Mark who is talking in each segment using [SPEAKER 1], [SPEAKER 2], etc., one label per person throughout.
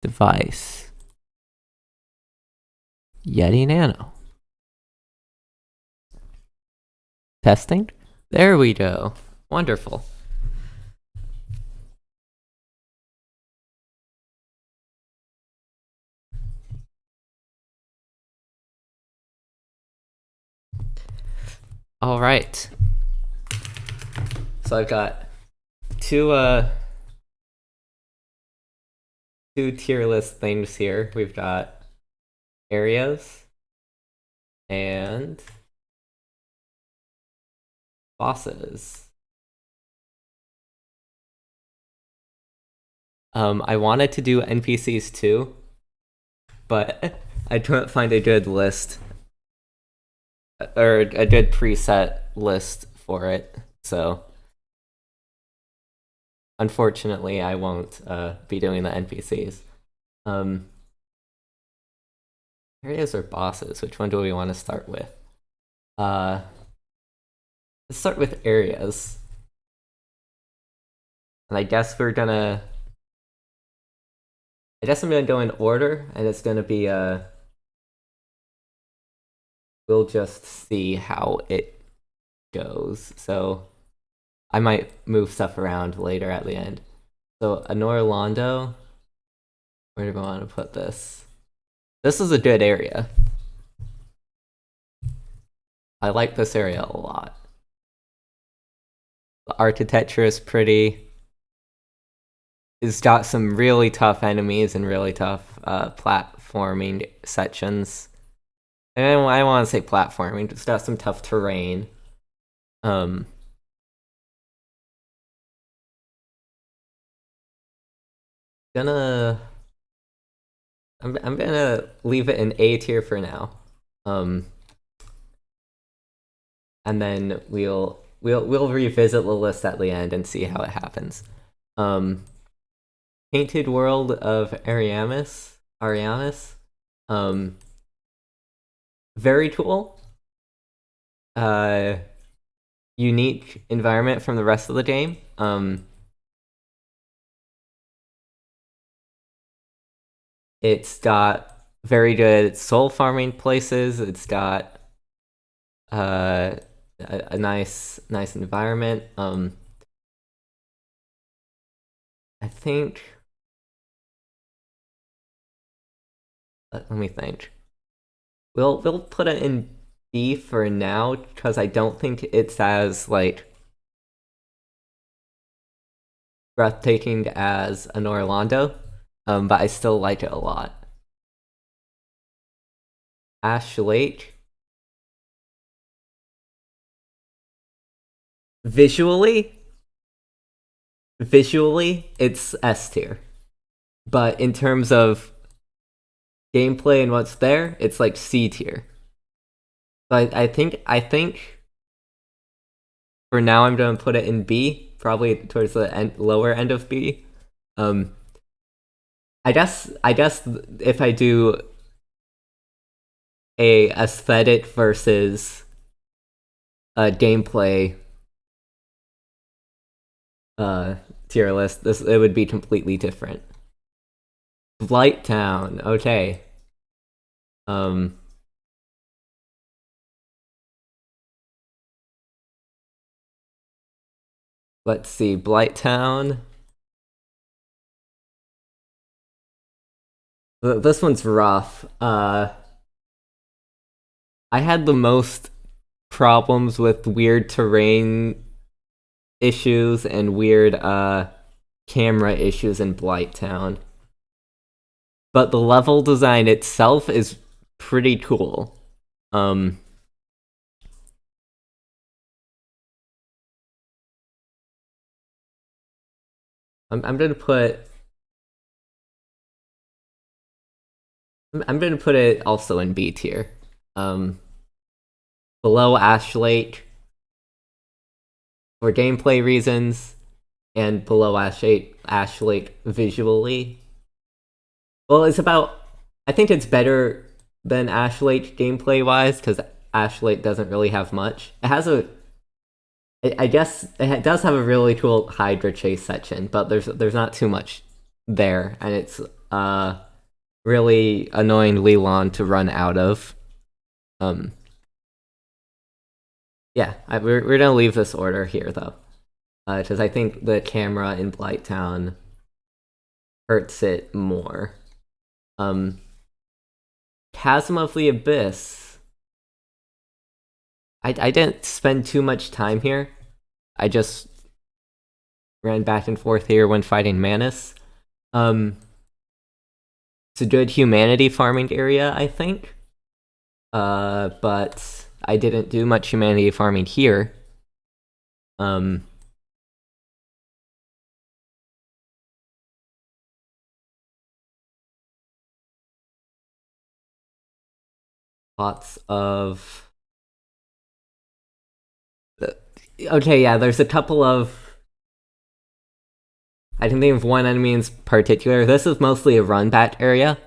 [SPEAKER 1] device. Yeti Nano. Testing? There we go. Wonderful. All right. So I've got two tier list things here. We've got areas and bosses. I wanted to do NPCs too, but I couldn't find a good list or a good preset list for it. So unfortunately, I won't be doing the NPCs. Areas or bosses? Which one do we want to start with? Let's start with areas. And I guess I'm gonna go in order, and it's gonna be we'll just see how it goes. So I might move stuff around later at the end. So Anor Londo, where do we want to put this? This is a good area. I like this area a lot. The architecture is pretty. It's got some really tough enemies and really tough platforming sections. And I want to say platforming. It's got some tough terrain. I'm gonna leave it in A tier for now. And then we'll revisit the list at the end and see how it happens. Painted World of Ariamis. Very cool. Unique environment from the rest of the game. It's got very good soul farming places. It's got a nice environment. I think. Let me think. We'll put it in B for now because I don't think it's as breathtaking as Anor Londo, but I still like it a lot. Ash Lake. Visually, it's S tier, but in terms of gameplay and what's there, it's like C tier. But I think for now I'm gonna put it in B, probably towards the lower end of B. I guess if I do a aesthetic versus a gameplay tier list, it would be completely different. Blighttown, okay. Let's see, Blighttown. This one's rough. I had the most problems with weird terrain issues and weird camera issues in Blighttown. But the level design itself is pretty cool. I'm gonna put it also in B tier. Below Ash Lake for gameplay reasons, and below Ash Lake visually. Well, I think it's better than Ash Lake gameplay-wise, because Ash Lake doesn't really have much. I guess it does have a really cool Hydra chase section, but there's not too much there, and it's really annoyingly long to run out of. Yeah, we're gonna leave this order here though, because I think the camera in Blighttown hurts it more. Chasm of the Abyss. I didn't spend too much time here. I just ran back and forth here when fighting Manus. It's a good humanity farming area, I think. But I didn't do much humanity farming here. Lots of... Okay, yeah, there's a couple of... I can think of one enemy in particular. This is mostly a run-back area.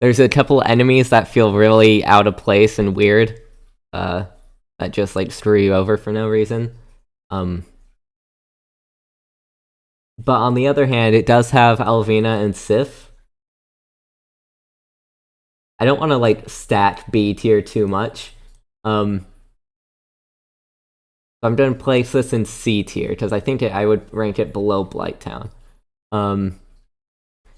[SPEAKER 1] There's a couple enemies that feel really out of place and weird. That just, like, screw you over for no reason. But on the other hand, it does have Alvina and Sif. I don't want to, like, stack B tier too much. So I'm gonna place this in C tier, because I think I would rank it below Blighttown. And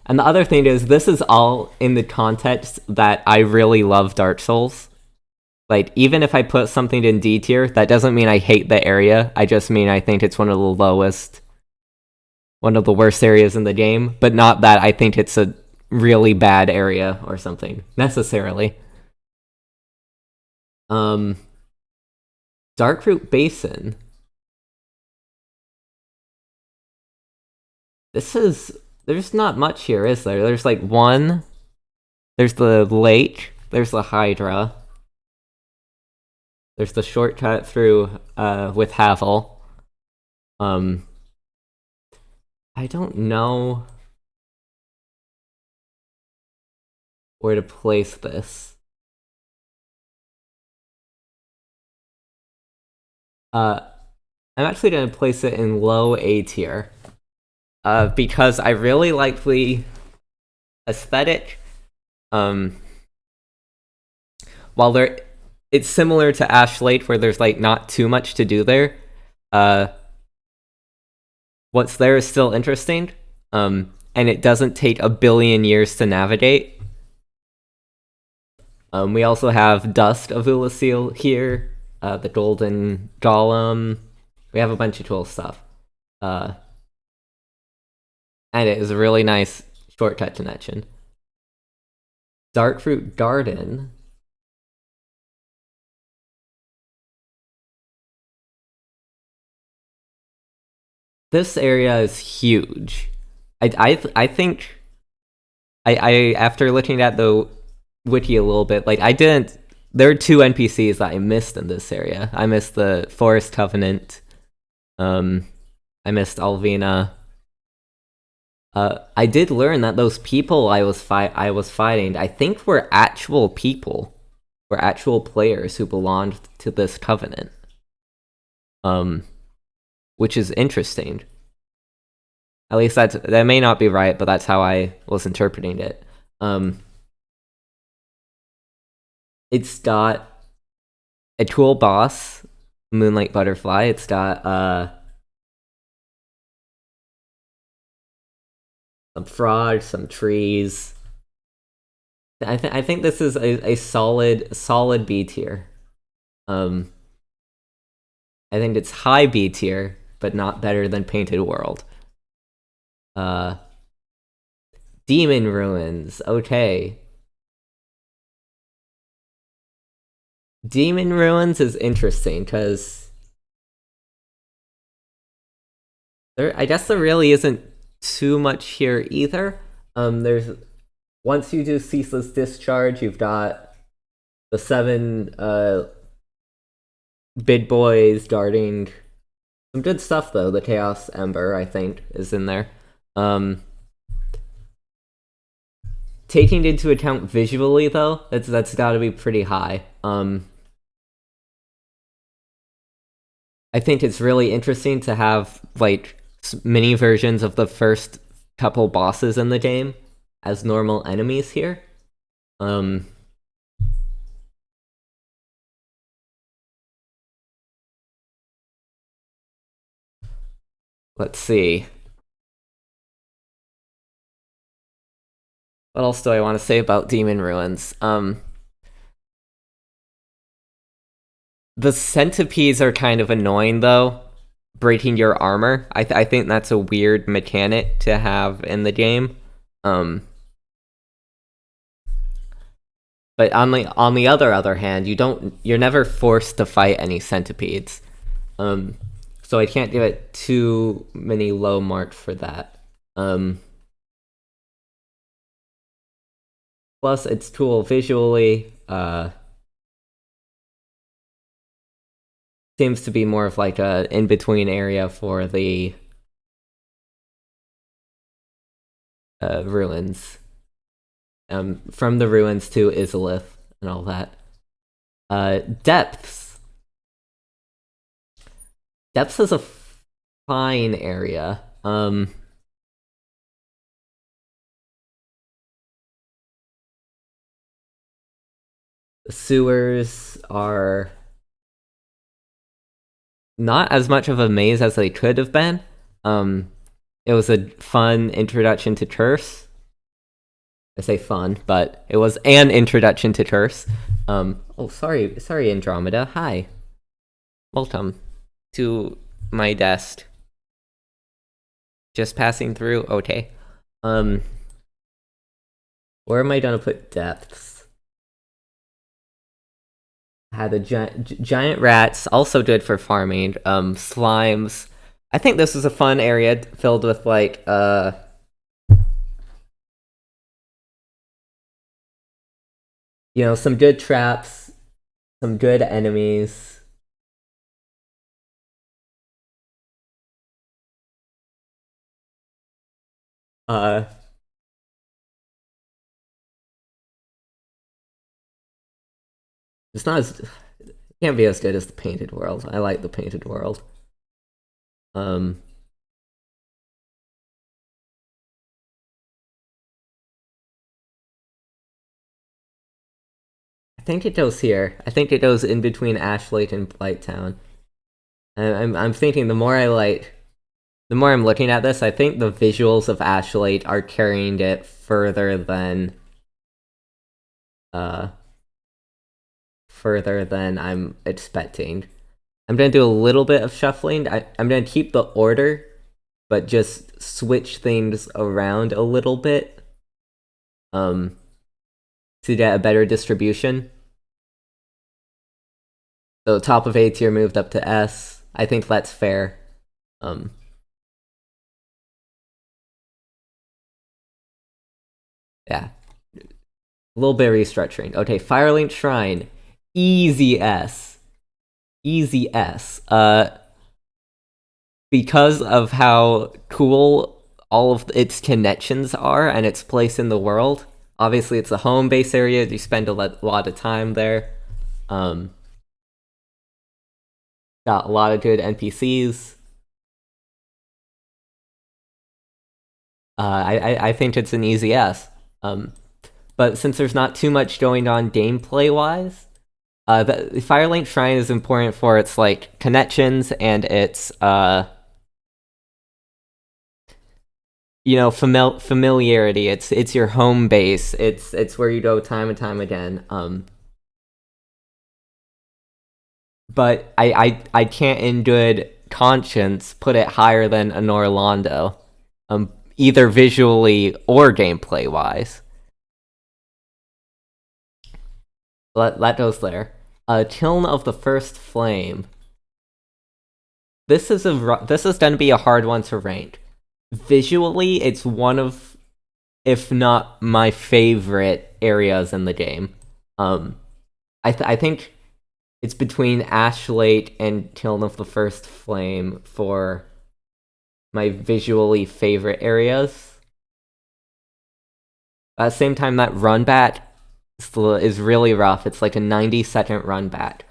[SPEAKER 1] the other thing is, this is all in the context that I really love Dark Souls. Like, even if I put something in D tier, that doesn't mean I hate the area. I just mean I think it's one of the worst areas in the game, but not that I think it's a really bad area or something, necessarily. Darkroot Basin. There's not much here, is there? There's like one. There's the lake. There's the Hydra. There's the shortcut through with Havel. I don't know where to place this. I'm actually going to place it in low A tier. Because I really like the aesthetic. While it's similar to Ash Lake, where there's like not too much to do there. What's there is still interesting. And it doesn't take a billion years to navigate. We also have Dust of Lucille here. The Golden Golem. We have a bunch of cool stuff. And it is a really nice shortcut connection. Darkroot Garden. This area is huge. I think after looking at the wiki a little bit, like there are two NPCs that I missed in this area. I missed the Forest Covenant. I missed Alvina. I did learn that those people I was fighting, I think were actual people, were actual players who belonged to this covenant. Which is interesting. At least that may not be right, but that's how I was interpreting it. It's got a cool boss, Moonlight Butterfly. It's got some frogs, some trees. I think this is a solid B tier. I think it's high B tier, but not better than Painted World. Demon Ruins. Okay. Demon Ruins is interesting because I guess there really isn't too much here either. There's once you do Ceaseless Discharge, you've got the 7 big boys guarding some good stuff though. The Chaos Ember, I think, is in there. Taking into account visually though, that's gotta be pretty high. I think it's really interesting to have like mini versions of the first couple bosses in the game as normal enemies here. Let's see. What else do I want to say about Demon Ruins? The centipedes are kind of annoying, though, breaking your armor. I think that's a weird mechanic to have in the game. But on the other hand, you're never forced to fight any centipedes. So I can't give it too many low marks for that. Plus, it's cool visually. Seems to be more of like a in-between area for the ruins. From the ruins to Islith and all that. Depths. Depths is a fine area. The sewers are not as much of a maze as they could have been. It was a fun introduction to Curse. I say fun, but it was an introduction to Curse. Oh, sorry, Andromeda. Hi. Welcome to my desk. Just passing through. Okay. Where am I gonna put depths? Had a giant rats, also good for farming. Slimes. I think this is a fun area filled with like some good traps, some good enemies. It's not as it can't be as good as the painted world. I like the painted world. I think it goes here. I think it goes in between Ashlake and Blighttown. I'm thinking the more I'm looking at this, I think the visuals of Ashlake are carrying it further than I'm expecting. I'm gonna do a little bit of shuffling. I'm gonna keep the order, but just switch things around a little bit to get a better distribution. So top of A tier moved up to S. I think that's fair. Yeah. A little bit of restructuring. Okay, Firelink Shrine. Easy S. Easy S. Because of how cool all of its connections are and its place in the world. Obviously, it's a home base area. You spend a lot of time there. Got a lot of good NPCs. I think it's an easy S. But since there's not too much going on gameplay-wise, the Firelink Shrine is important for its like connections and its familiarity. It's your home base. It's where you go time and time again. But I can't in good conscience put it higher than Anor Londo, either visually or gameplay wise. That goes there. Kiln of the First Flame. This is gonna be a hard one to rank. Visually, it's one of, if not my favorite areas in the game. I think it's between Ashlake and Kiln of the First Flame for my visually favorite areas. At the same time, that run back is really rough. It's like a 90-second run back.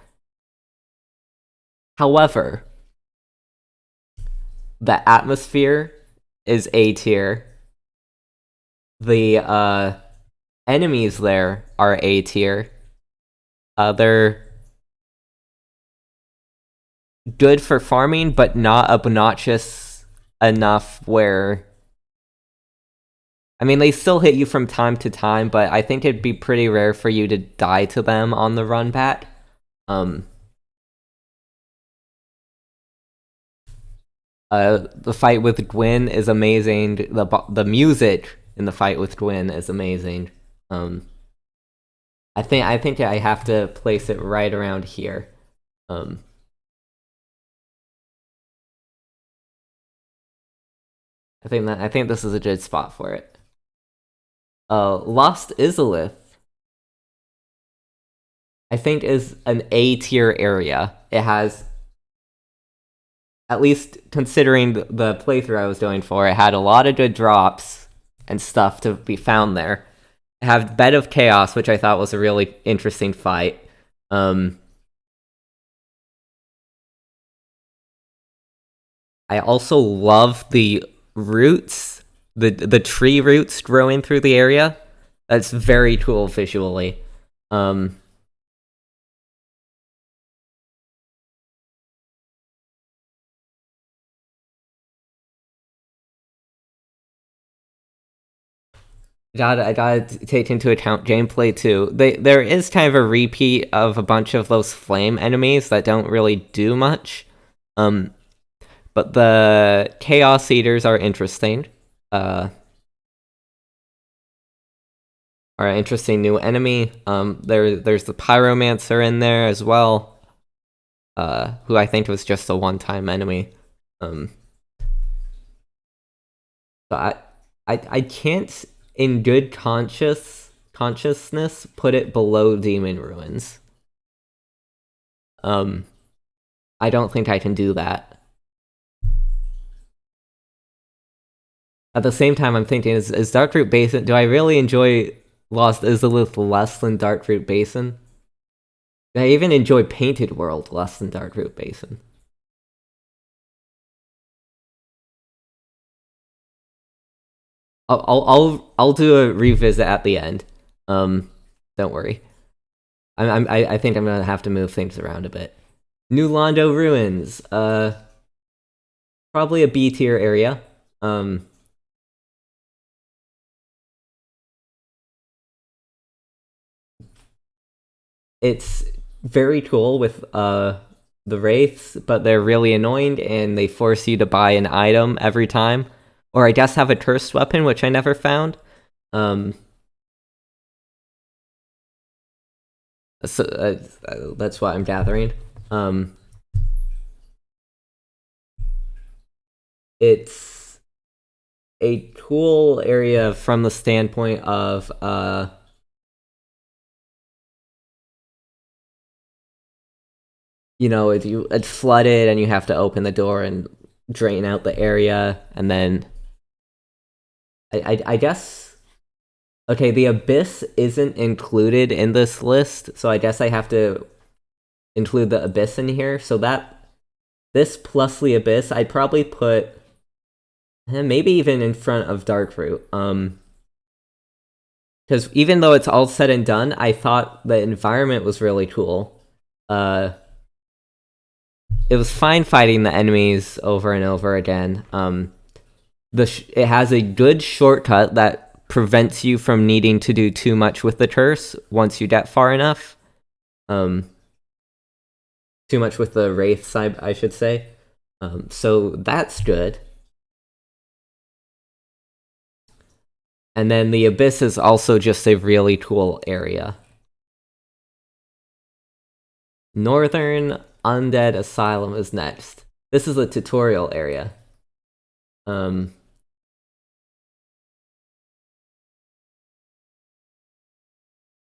[SPEAKER 1] However, the atmosphere is A tier. The enemies there are A tier. They're good for farming, but not obnoxious enough where... I mean, they still hit you from time to time, but I think it'd be pretty rare for you to die to them on the run back. The fight with Gwyn is amazing. The music in the fight with Gwyn is amazing. I think I have to place it right around here. I think this is a good spot for it. Lost Izalith, I think, is an A tier area. It has, at least considering the playthrough I was doing for, it had a lot of good drops and stuff to be found there. It had Bed of Chaos, which I thought was a really interesting fight. I also love the roots, the tree roots growing through the area. That's very cool visually. I gotta take into account gameplay too. There is kind of a repeat of a bunch of those flame enemies that don't really do much. But the Chaos Eaters are interesting. Are an interesting new enemy. There's the Pyromancer in there as well. Who I think was just a one-time enemy. So I can't, in good consciousness, put it below Demon Ruins. I don't think I can do that. At the same time, I'm thinking, is Darkroot Basin... Do I really enjoy Lost Izalith less than Darkroot Basin? I even enjoy Painted World less than Darkroot Basin. I'll do a revisit at the end. Don't worry. I think I'm gonna have to move things around a bit. New Londo Ruins. Probably a B tier area. It's very cool with the wraiths, but they're really annoying and they force you to buy an item every time. Or I guess have a cursed weapon, which I never found. So that's what I'm gathering. It's a cool area from the standpoint of you know, it's flooded and you have to open the door and drain out the area, and then I guess, okay, the Abyss isn't included in this list, so I guess I have to include the Abyss in here. So that this plus the Abyss, I'd probably put maybe even in front of Darkroot. Because even though it's all said and done, I thought the environment was really cool. It was fine fighting the enemies over and over again. It has a good shortcut that prevents you from needing to do too much with the curse once you get far enough. Too much with the wraiths, I should say. So that's good. And then the Abyss is also just a really cool area. Northern Undead Asylum is next. This is a tutorial area. And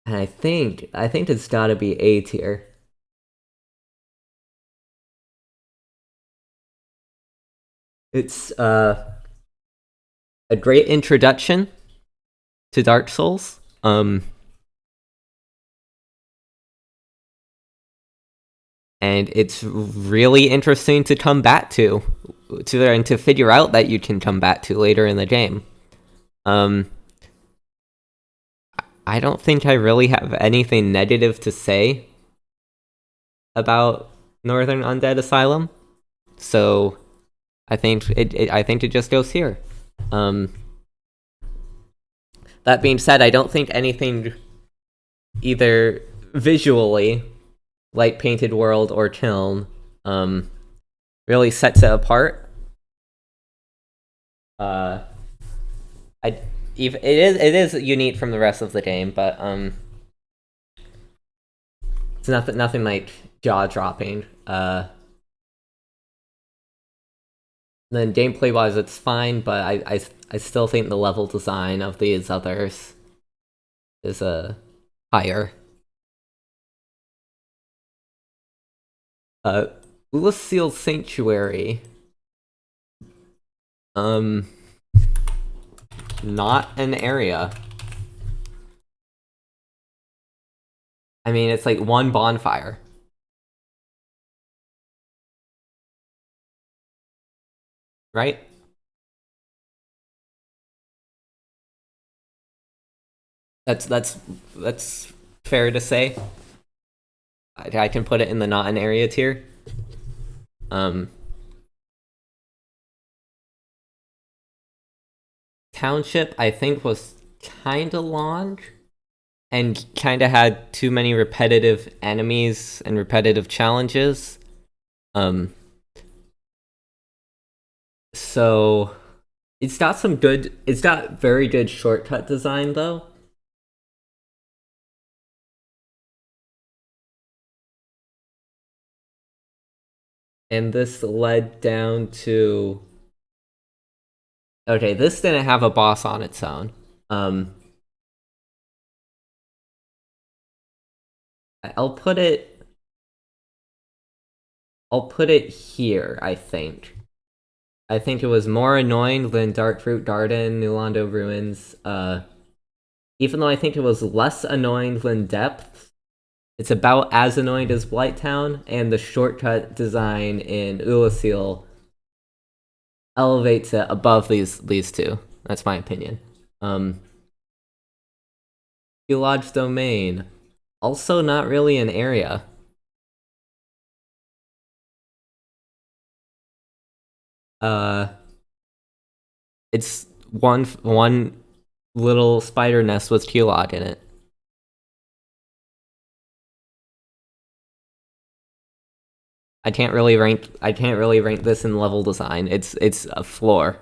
[SPEAKER 1] I think it's gotta be A tier. It's a great introduction to Dark Souls. And it's really interesting to come back to to figure out that you can come back to later in the game. I don't think I really have anything negative to say about Northern Undead Asylum, so I think it just goes here. That being said, I don't think anything either visually, like Painted World or Kiln, really sets it apart. It is unique from the rest of the game, but it's nothing like jaw dropping. Then gameplay wise, it's fine, but I still think the level design of these others is higher. Lucille Sanctuary. Not an area. I mean, it's like one bonfire. Right? That's fair to say. I can put it in the not an area tier. Township, I think, was kinda long and kinda had too many repetitive enemies and repetitive challenges. So it's got very good shortcut design though. And this led down to... Okay, this didn't have a boss on its own. I'll put it here, I think. I think it was more annoying than Darkroot Garden, Londo Ruins. Even though I think it was less annoying than Depth, it's about as annoying as Blighttown, and the shortcut design in Lucille elevates it above these two. That's my opinion. Hulad's Domain. Also not really an area. It's one little spider nest with Hulad in it. I can't really rank this in level design. It's a floor.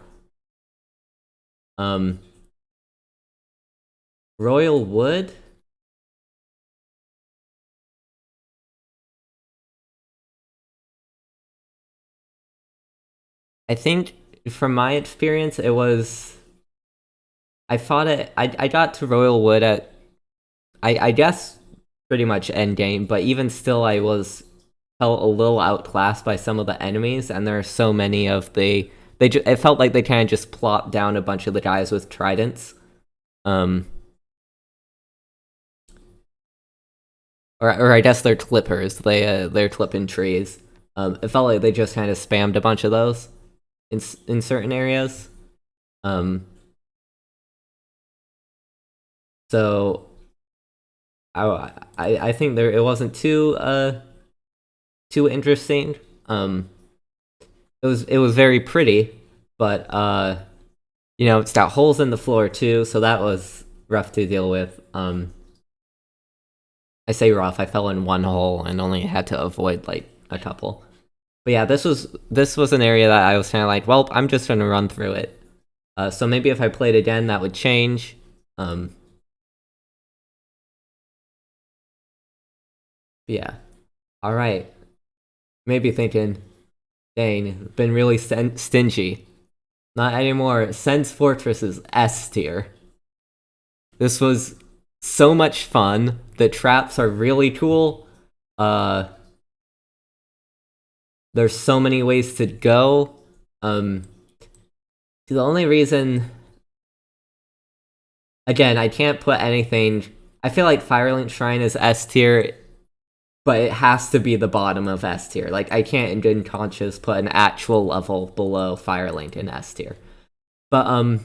[SPEAKER 1] Royal Wood? I think from my experience it was... I got to Royal Wood at I guess pretty much endgame, but even still I felt a little outclassed by some of the enemies, and there are so many of it felt like they kind of just plopped down a bunch of the guys with tridents. Or I guess they're clippers. They're clipping trees. It felt like they just kind of spammed a bunch of those in certain areas. So I think it wasn't too interesting. It was very pretty, but it's got holes in the floor too, so that was rough to deal with. I say rough, I fell in one hole and only had to avoid like a couple. But yeah, this was an area that I was kind of like, well, I'm just gonna run through it. So maybe if I played again, that would change. Yeah. All right. Maybe thinking, dang, been really stingy. Not anymore. Sen's Fortress is S tier. This was so much fun. The traps are really cool. There's so many ways to go. The only reason... Again, I can't put anything... I feel like Firelink Shrine is S tier but it has to be the bottom of S tier. Like, I can't in good conscience put an actual level below Firelink in S tier. But,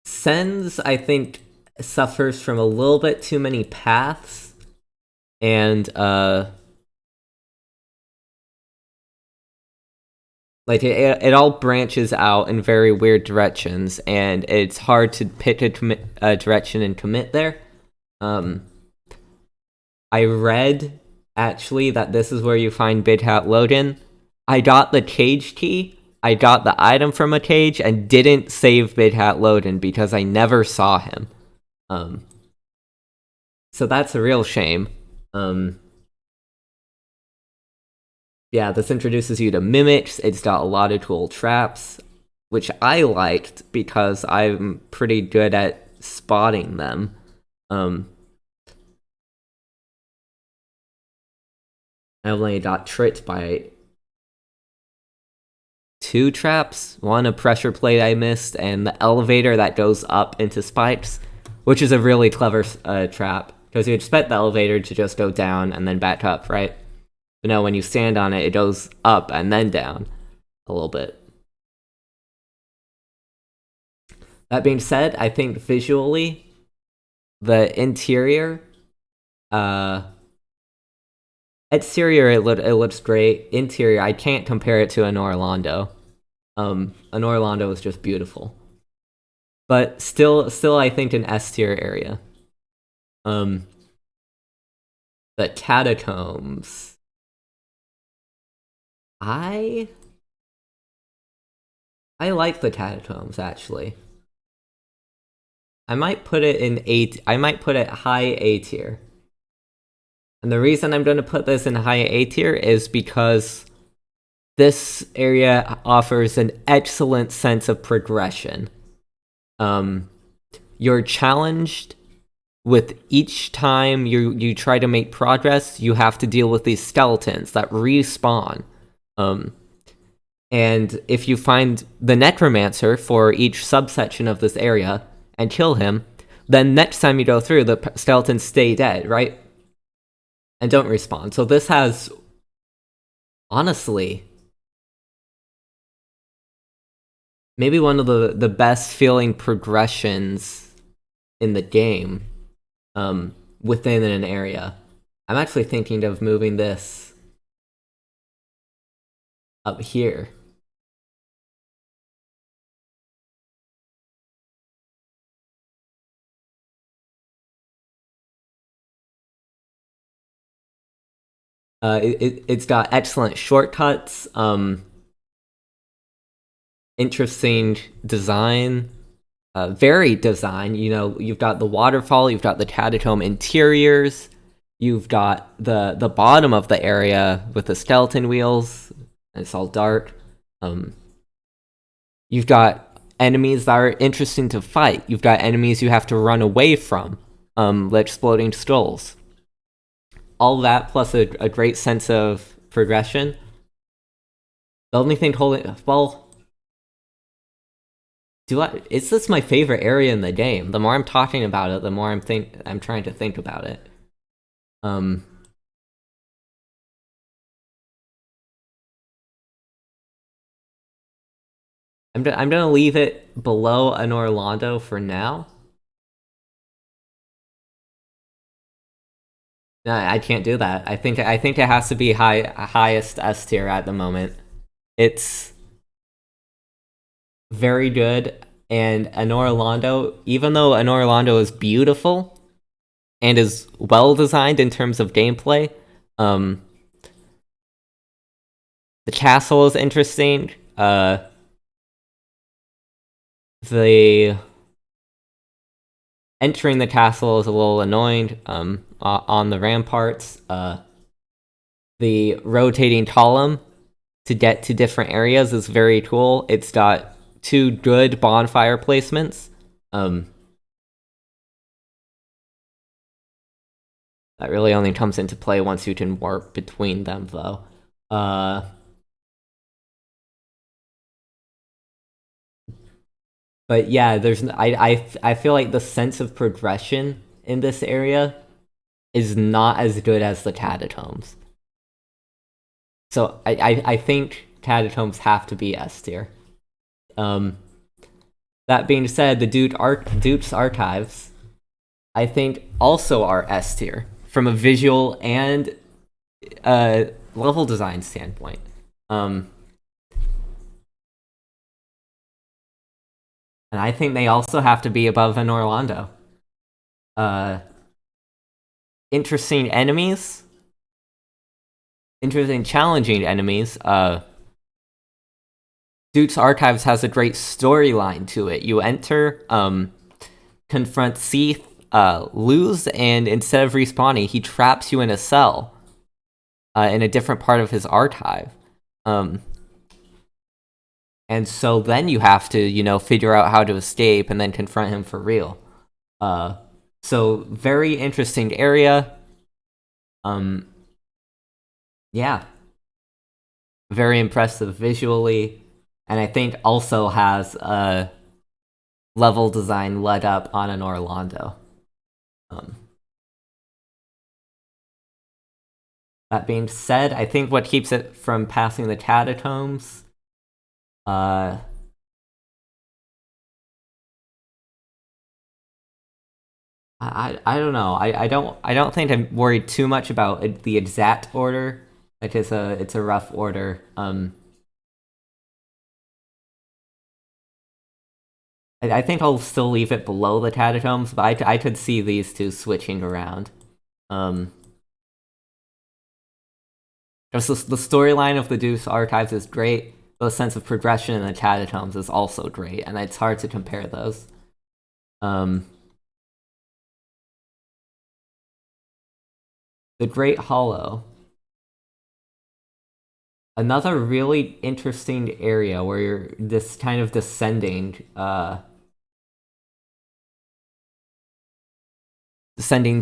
[SPEAKER 1] Sens, I think, suffers from a little bit too many paths, and, like, it all branches out in very weird directions, and it's hard to pick a direction and commit there. I read, actually, that this is where you find Big Hat Loden. I got the cage key, I got the item from a cage, and didn't save Big Hat Loden because I never saw him. So that's a real shame. Yeah, this introduces you to mimics. It's got a lot of cool traps, which I liked because I'm pretty good at spotting them. I only got tricked by 2 traps. One, a pressure plate I missed, and the elevator that goes up into spikes, which is a really clever trap, because you expect the elevator to just go down and then back up, right? But no, when you stand on it, it goes up and then down a little bit. That being said, I think visually, the interior, exterior, it looks great. Interior, I can't compare it to Anor Londo. Anor Londo is just beautiful. But still, I think an S tier area. The catacombs. I like the catacombs, actually. I might put it in I might put it high A tier. And the reason I'm going to put this in high A tier is because this area offers an excellent sense of progression. You're challenged with each time you try to make progress, you have to deal with these skeletons that respawn. And if you find the necromancer for each subsection of this area and kill him, then next time you go through, the skeletons stay dead, right? And don't respawn. So this has, honestly, maybe one of the best feeling progressions in the game within an area. I'm actually thinking of moving this up here. It's got excellent shortcuts, interesting design, varied design. You know, you've got the waterfall, you've got the catacomb interiors, you've got the bottom of the area with the skeleton wheels, and it's all dark. You've got enemies that are interesting to fight. You've got enemies you have to run away from, the exploding skulls. All that plus a great sense of progression. The only thing holding, well, is this my favorite area in the game? The more I'm talking about it, the more I'm trying to think about it. I'm gonna leave it below Anor Londo for now. No, I can't do that. I think it has to be highest S tier at the moment. It's very good, and Anor Londo, even though Anor Londo is beautiful and is well designed in terms of gameplay, the castle is interesting. The entering the castle is a little annoying. On the ramparts, the rotating column to get to different areas is very cool. It's got 2 good bonfire placements. That really only comes into play once you can warp between them, though. But yeah, I feel like the sense of progression in this area is not as good as the Catatombs. So I think Catatombs have to be S tier. That being said, the Duke's Archives, I think, also are S tier from a visual and level design standpoint. And I think they also have to be above Anor Londo. Interesting enemies. Interesting, challenging enemies. Duke's Archives has a great storyline to it. You enter, confront Seath, lose, and instead of respawning, he traps you in a cell in a different part of his archive. And so then you have to, figure out how to escape and then confront him for real. So very interesting area. Yeah. Very impressive visually. And I think also has a level design led up on Anor Londo. That being said, I think what keeps it from passing the Catatombs, I don't know. I don't think I'm worried too much about the exact order. Like it's a rough order. I think I'll still leave it below the Catatombs, but I could see these two switching around. Just the storyline of the Duke's Archives is great. The sense of progression in the Catatombs is also great, and it's hard to compare those. The Great Hollow. Another really interesting area where you're this kind of descending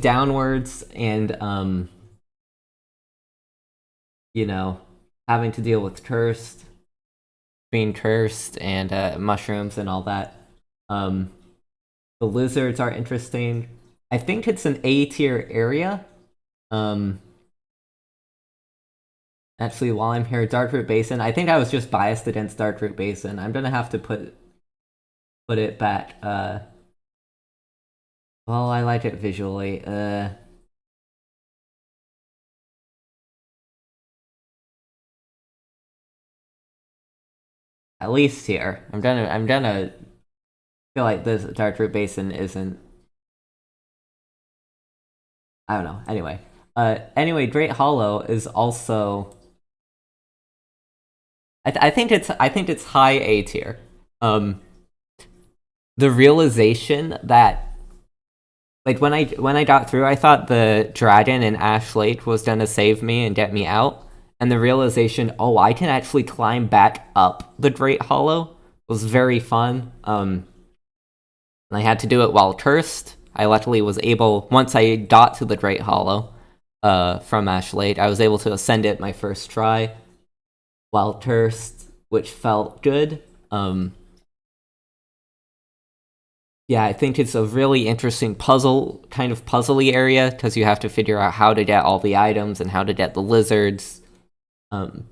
[SPEAKER 1] downwards and having to deal with being cursed and mushrooms and all that. The lizards are interesting. I think it's an A tier area. Actually, while I'm here, Darkroot Basin. I think I was just biased against Darkroot Basin. I'm gonna have to put it back. Well, I like it visually. At least here. I'm gonna feel like this Darkroot Basin isn't. I don't know. Anyway, Great Hollow is also. I think it's high A tier. The realization that, like, when I got through, I thought the dragon in Ash Lake was gonna save me and get me out, and the realization, oh, I can actually climb back up the Great Hollow was very fun. I had to do it while cursed. I luckily was able, once I got to the Great Hollow from Ash Lake, I was able to ascend it my first try while cursed, which felt good. Yeah, I think it's a really interesting puzzly area, because you have to figure out how to get all the items and how to get the lizards. And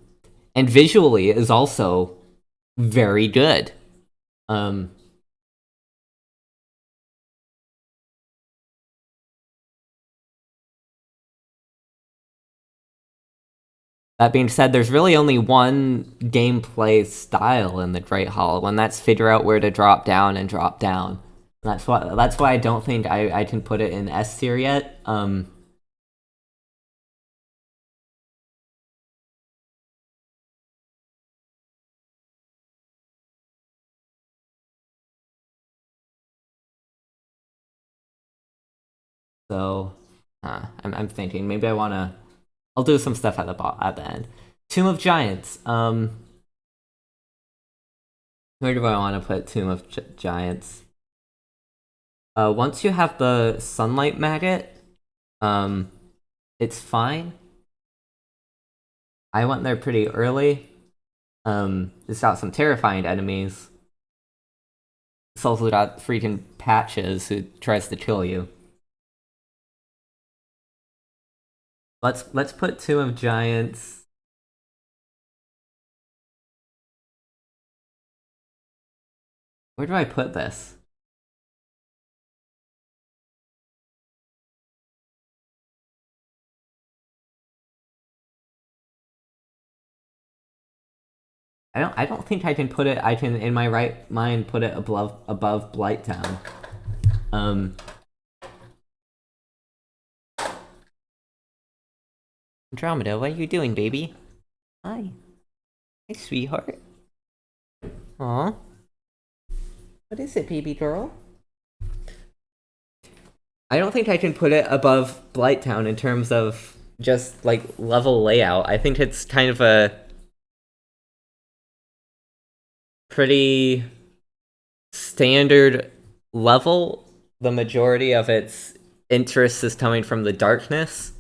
[SPEAKER 1] visually is also very good. That being said, there's really only one gameplay style in the Great Hollow, and that's figure out where to drop down and drop down. That's why I don't think I can put it in S tier yet. So, I'm thinking maybe I'll do some stuff at the end. Tomb of Giants. Where do I want to put Tomb of Giants? Once you have the Sunlight Maggot, it's fine. I went there pretty early. It's got some terrifying enemies. It's also got freaking Patches who tries to kill you. Let's put two of giants. Where do I put this? I don't think I can put it. I can in my right mind put it above Blighttown. Andromeda, what are you doing, baby? Hi. Hey, sweetheart. Aw. What is it, baby girl? I don't think I can put it above Blighttown in terms of just, like, level layout. I think it's kind of a pretty standard level. The majority of its interest is coming from the darkness.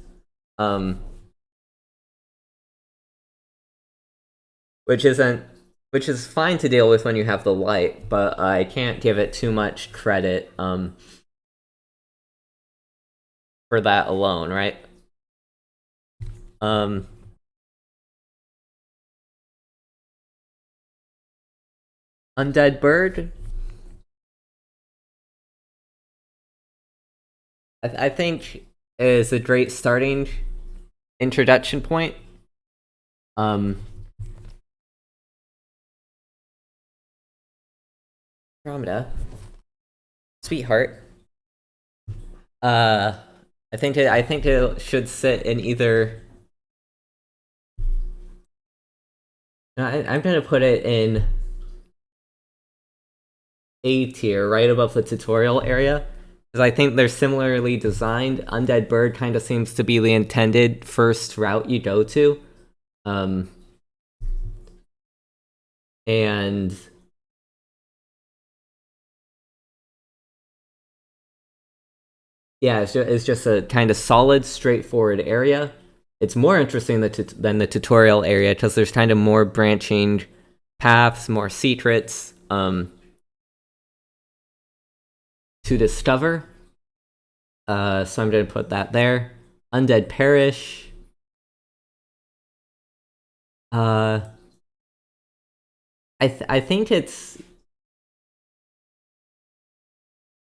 [SPEAKER 1] Which is fine to deal with when you have the light, but I can't give it too much credit for that alone, right? Undead Bird. I think is a great starting introduction point. Andromeda, sweetheart. I think it should sit in either. No, I'm gonna put it in A tier, right above the tutorial area, because I think they're similarly designed. Undead Bird kind of seems to be the intended first route you go to, and yeah, it's just a kind of solid, straightforward area. It's more interesting than the tutorial area because there's kind of more branching paths, more secrets to discover. So I'm going to put that there. Undead Parish. I think it's...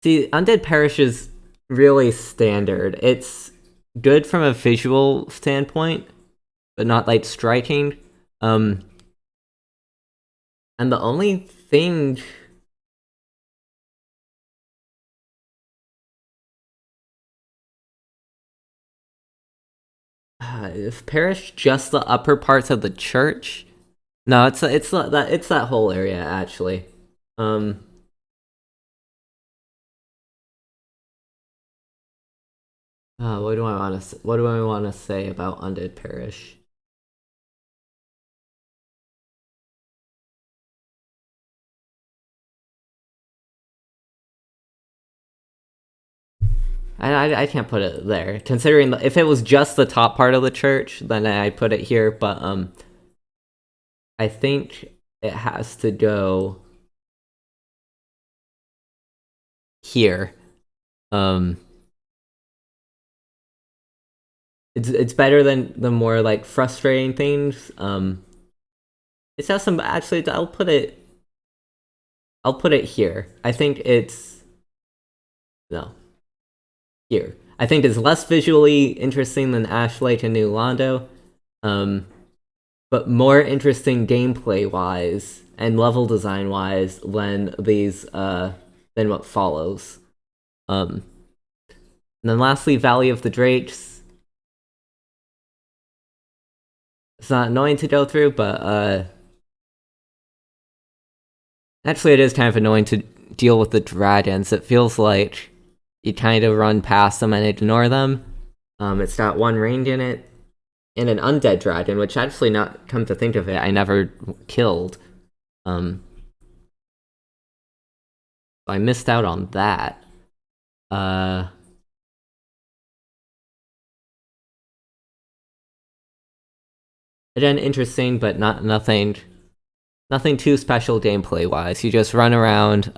[SPEAKER 1] See, Undead Parish is really standard. It's good from a visual standpoint, but not like striking. And the only thing is Parish just the upper parts of the church? No, it's that whole area actually. What do I want to say about Undead Parish? I can't put it there. Considering if it was just the top part of the church, then I'd put it here. But I think it has to go here. It's better than the more like frustrating things. It has some actually. I'll put it here. I think it's no here. I think it's less visually interesting than Ashlight and New Londo, but more interesting gameplay wise and level design wise than these than what follows. And then lastly, Valley of the Drakes. It's not annoying to go through, but actually it is kind of annoying to deal with the dragons. It feels like you kind of run past them and ignore them. It's got one range in it, and an undead dragon, which actually, not come to think of it, I never killed. I missed out on that. Again, interesting, but nothing too special gameplay wise. You just run around,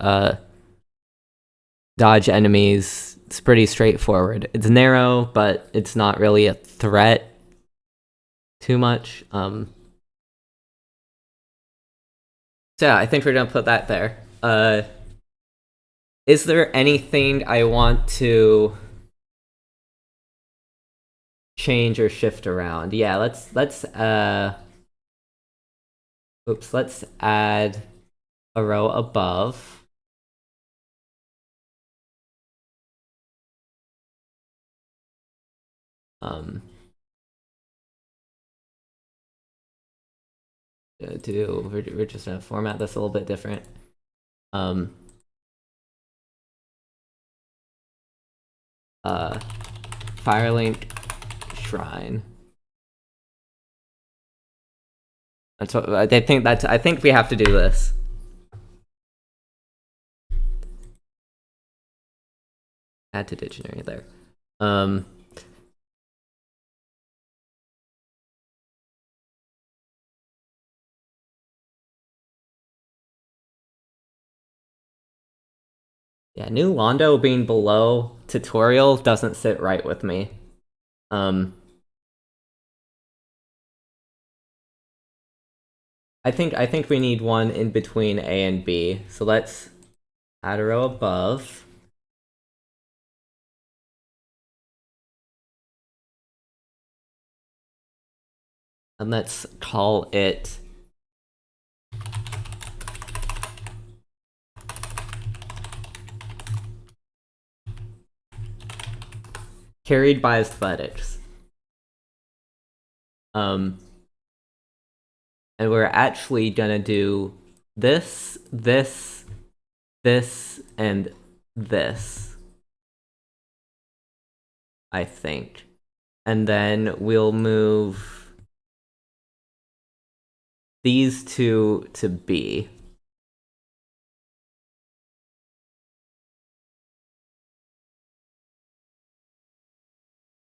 [SPEAKER 1] dodge enemies. It's pretty straightforward. It's narrow, but it's not really a threat too much. So yeah, I think we're gonna put that there. Is there anything I want to change or shift around? Yeah, let's add a row above. We're just gonna format this a little bit different. Firelink Shrine. That's what I think. I think we have to do this. Add to dictionary there. Yeah, new Londo being below tutorial doesn't sit right with me. I think we need one in between A and B. So let's add a row above. And let's call it Carried by Aesthetics. And we're actually gonna do this, this, this, and this, I think. And then we'll move these two to B.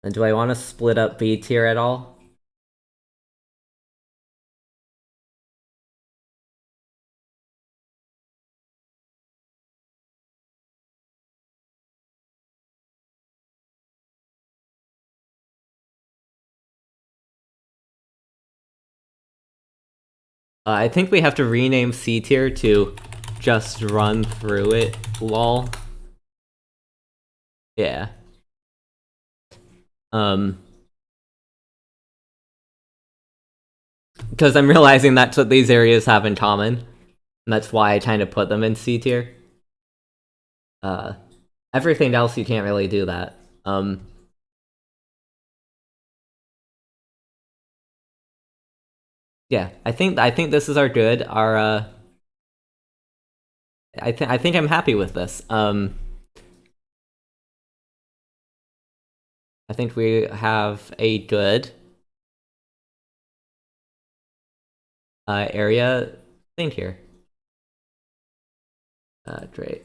[SPEAKER 1] And do I want to split up B tier at all? I think we have to rename C tier to just run through it, lol. Yeah. Because I'm realizing that's what these areas have in common. And that's why I kind of put them in C tier. Everything else you can't really do that. Yeah, I think this is our good. Our I think I'm happy with this. I think we have a good area thing here. Great.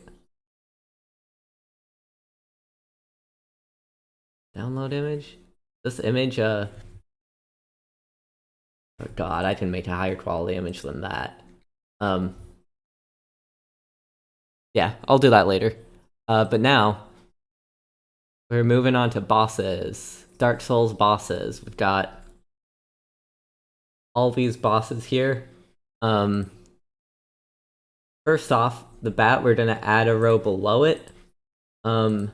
[SPEAKER 1] Download image. This image, oh god, I can make a higher quality image than that. Yeah, I'll do that later. But now, we're moving on to bosses. Dark Souls bosses. We've got all these bosses here. First off, the bat, we're gonna add a row below it. We're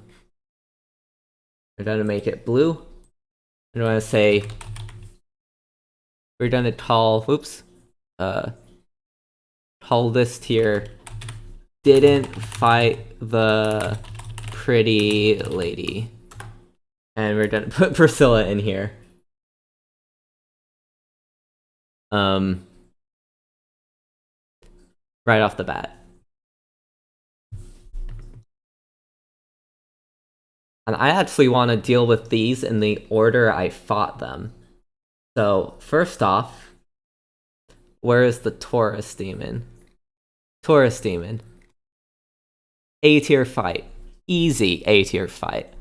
[SPEAKER 1] gonna make it blue. I'm gonna say we're gonna call call this tier didn't fight the pretty lady. And we're gonna put Priscilla in here. Right off the bat. And I actually want to deal with these in the order I fought them. So, first off, where is the Taurus Demon? Taurus Demon. A-tier fight. Easy A-tier fight.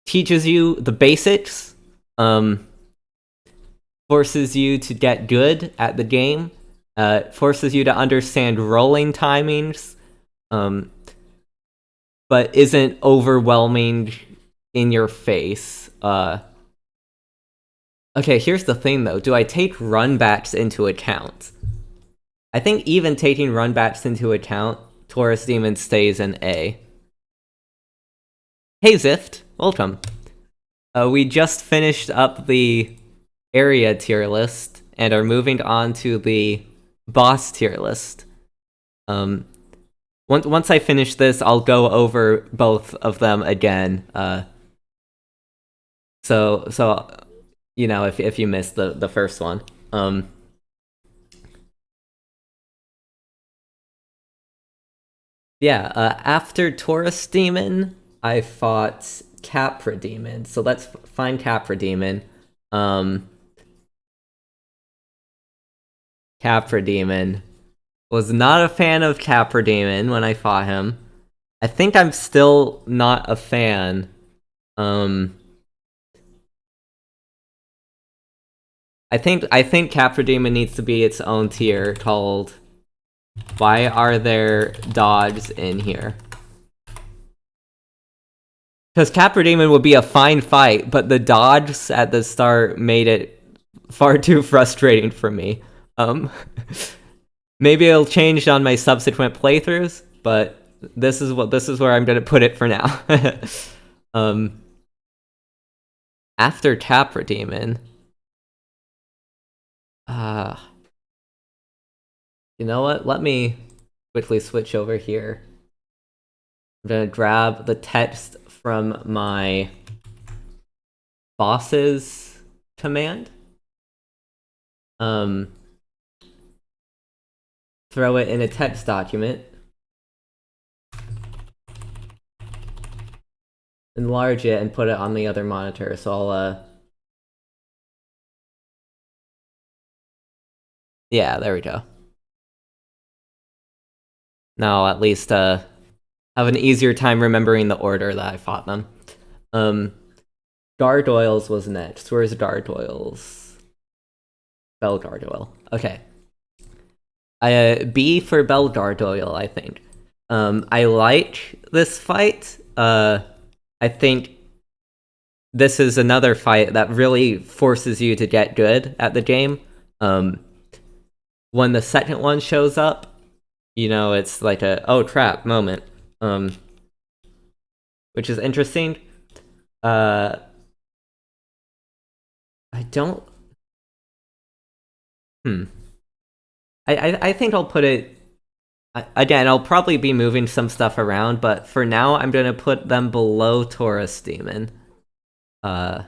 [SPEAKER 1] Teaches you the basics. Forces you to get good at the game. Forces you to understand rolling timings. But isn't overwhelming in your face. Okay, here's the thing though. Do I take runbacks into account? I think even taking runbacks into account, Taurus Demon stays in A. Hey Zift, welcome. We just finished up the area tier list and are moving on to the boss tier list. Once I finish this, I'll go over both of them again. So you know, if you missed the first one. After Taurus Demon, I fought Capri Demon. So let's find Capri Demon. Capri Demon. Was not a fan of Capri Demon when I fought him. I think I'm still not a fan. I think Capri Demon needs to be its own tier called Why Are There Dogs in Here? Because Capri Demon would be a fine fight, but the dodges at the start made it far too frustrating for me. Maybe it'll change on my subsequent playthroughs, but this is where I'm gonna put it for now. After Capri Demon, you know what? Let me quickly switch over here. I'm gonna grab the text from my boss's command. Throw it in a text document. Enlarge it and put it on the other monitor. So I'll yeah, there we go. Now at least have an easier time remembering the order that I fought them. Gargoyles was next. Where's Gargoyles? Bell Gargoyle. Okay. B for Bell Gargoyle, I think. I like this fight. I think this is another fight that really forces you to get good at the game. When the second one shows up, you know, it's like a oh crap moment. Which is interesting. I don't. I think I'll put it. Again, I'll probably be moving some stuff around, but for now, I'm gonna put them below Taurus Demon. And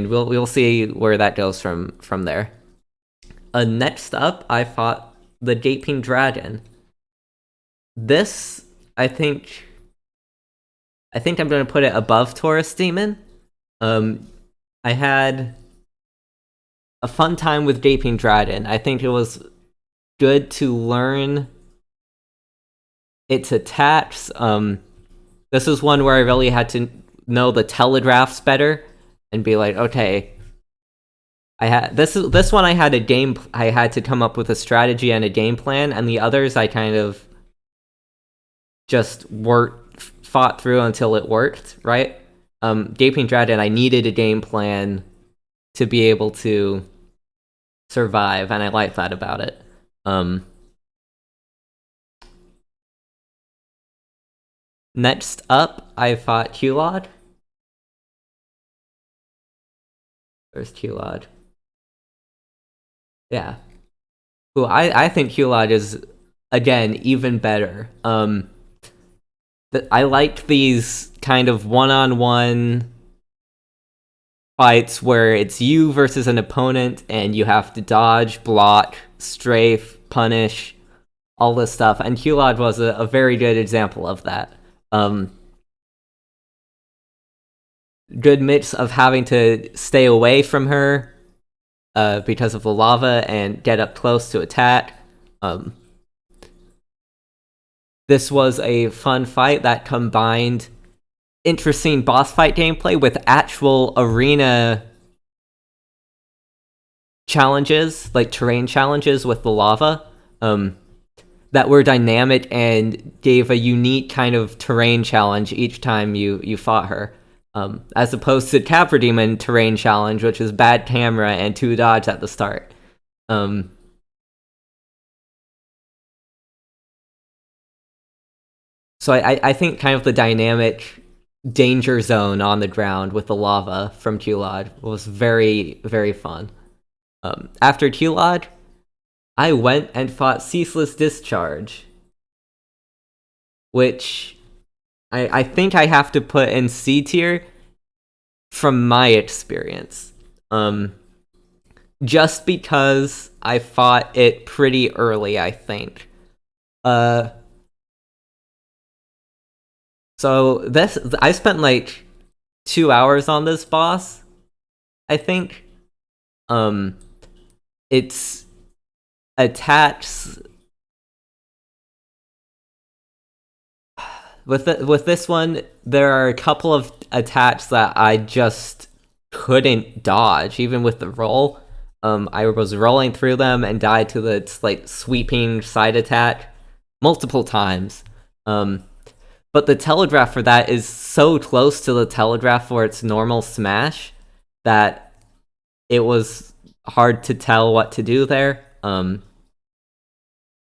[SPEAKER 1] we'll see where that goes from there. Next up, I fought the Gaping Dragon. This, I think I'm gonna put it above Taurus Demon. I had a fun time with Gaping Dragon. I think it was good to learn its attacks. This is one where I really had to know the telegraphs better and be like, okay, I had this one. I had to come up with a strategy and a game plan, and the others I kind of just fought through until it worked. Right? Gaping Dragon, I needed a game plan to be able to survive, and I like that about it. Next up, I fought Hulad. Where's Hulad? Yeah. Ooh, I think Hulad is, again, even better. I like these kind of one-on-one fights where it's you versus an opponent and you have to dodge, block, strafe, punish, all this stuff. And Hulad was a very good example of that. Good mix of having to stay away from her because of the lava and get up close to attack. This was a fun fight that combined interesting boss fight gameplay with actual arena challenges, like terrain challenges with the lava, that were dynamic and gave a unique kind of terrain challenge each time you fought her. as opposed to Capri Demon Terrain Challenge, which is bad camera and 2 dodge at the start. So I think kind of the dynamic danger zone on the ground with the lava from Hulad was very, very fun. After Hulad, I went and fought Ceaseless Discharge, which I think I have to put in C tier from my experience. Just because I fought it pretty early, I think. So I spent like 2 hours on this boss, I think. It's attacks with this one. There are a couple of attacks that I just couldn't dodge, even with the roll. I was rolling through them and died to the like sweeping side attack multiple times. But the telegraph for that is so close to the telegraph for its normal smash that it was hard to tell what to do there.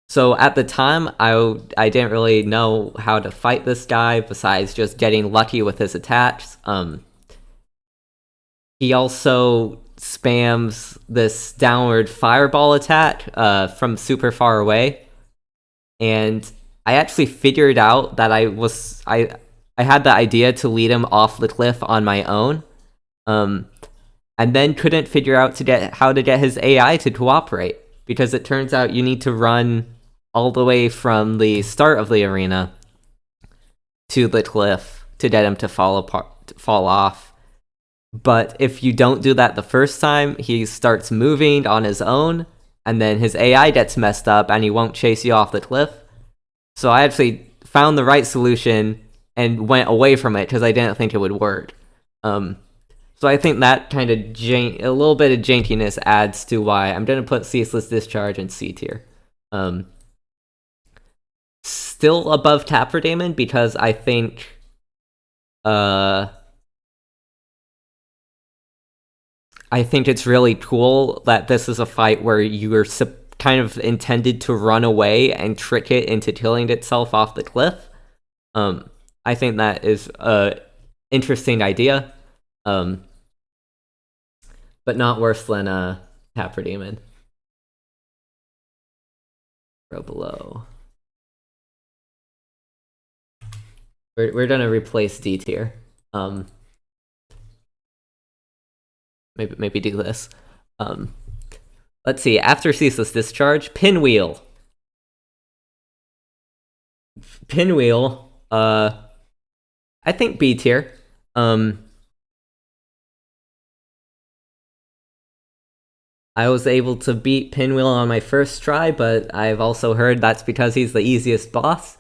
[SPEAKER 1] So at the time, I didn't really know how to fight this guy besides just getting lucky with his attacks. He also spams this downward fireball attack from super far away, and I actually figured out that I had the idea to lead him off the cliff on my own, and then couldn't figure out how to get his AI to cooperate, because it turns out you need to run all the way from the start of the arena to the cliff to get him to fall off. But if you don't do that the first time, he starts moving on his own, and then his AI gets messed up and he won't chase you off the cliff. So I actually found the right solution and went away from it because I didn't think it would work. So I think that kind of a little bit of jankiness adds to why I'm going to put Ceaseless Discharge in C tier. Still above Capri Demon because I think it's really cool that this is a fight where you are kind of intended to run away and trick it into killing itself off the cliff. I think that is a interesting idea, but not worse than Capri Demon. Row below. We're gonna replace D tier. Maybe do this. Let's see. After Ceaseless Discharge, Pinwheel. Pinwheel. I think B tier. I was able to beat Pinwheel on my first try, but I've also heard that's because he's the easiest boss.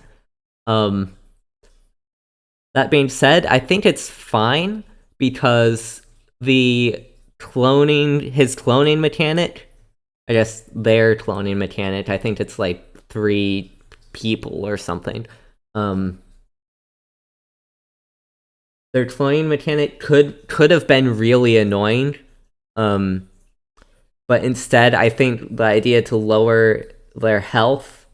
[SPEAKER 1] That being said, I think it's fine because his cloning mechanic, I guess their cloning mechanic, I think it's like 3 people or something. Their cloning mechanic could have been really annoying. But instead, I think the idea to lower their health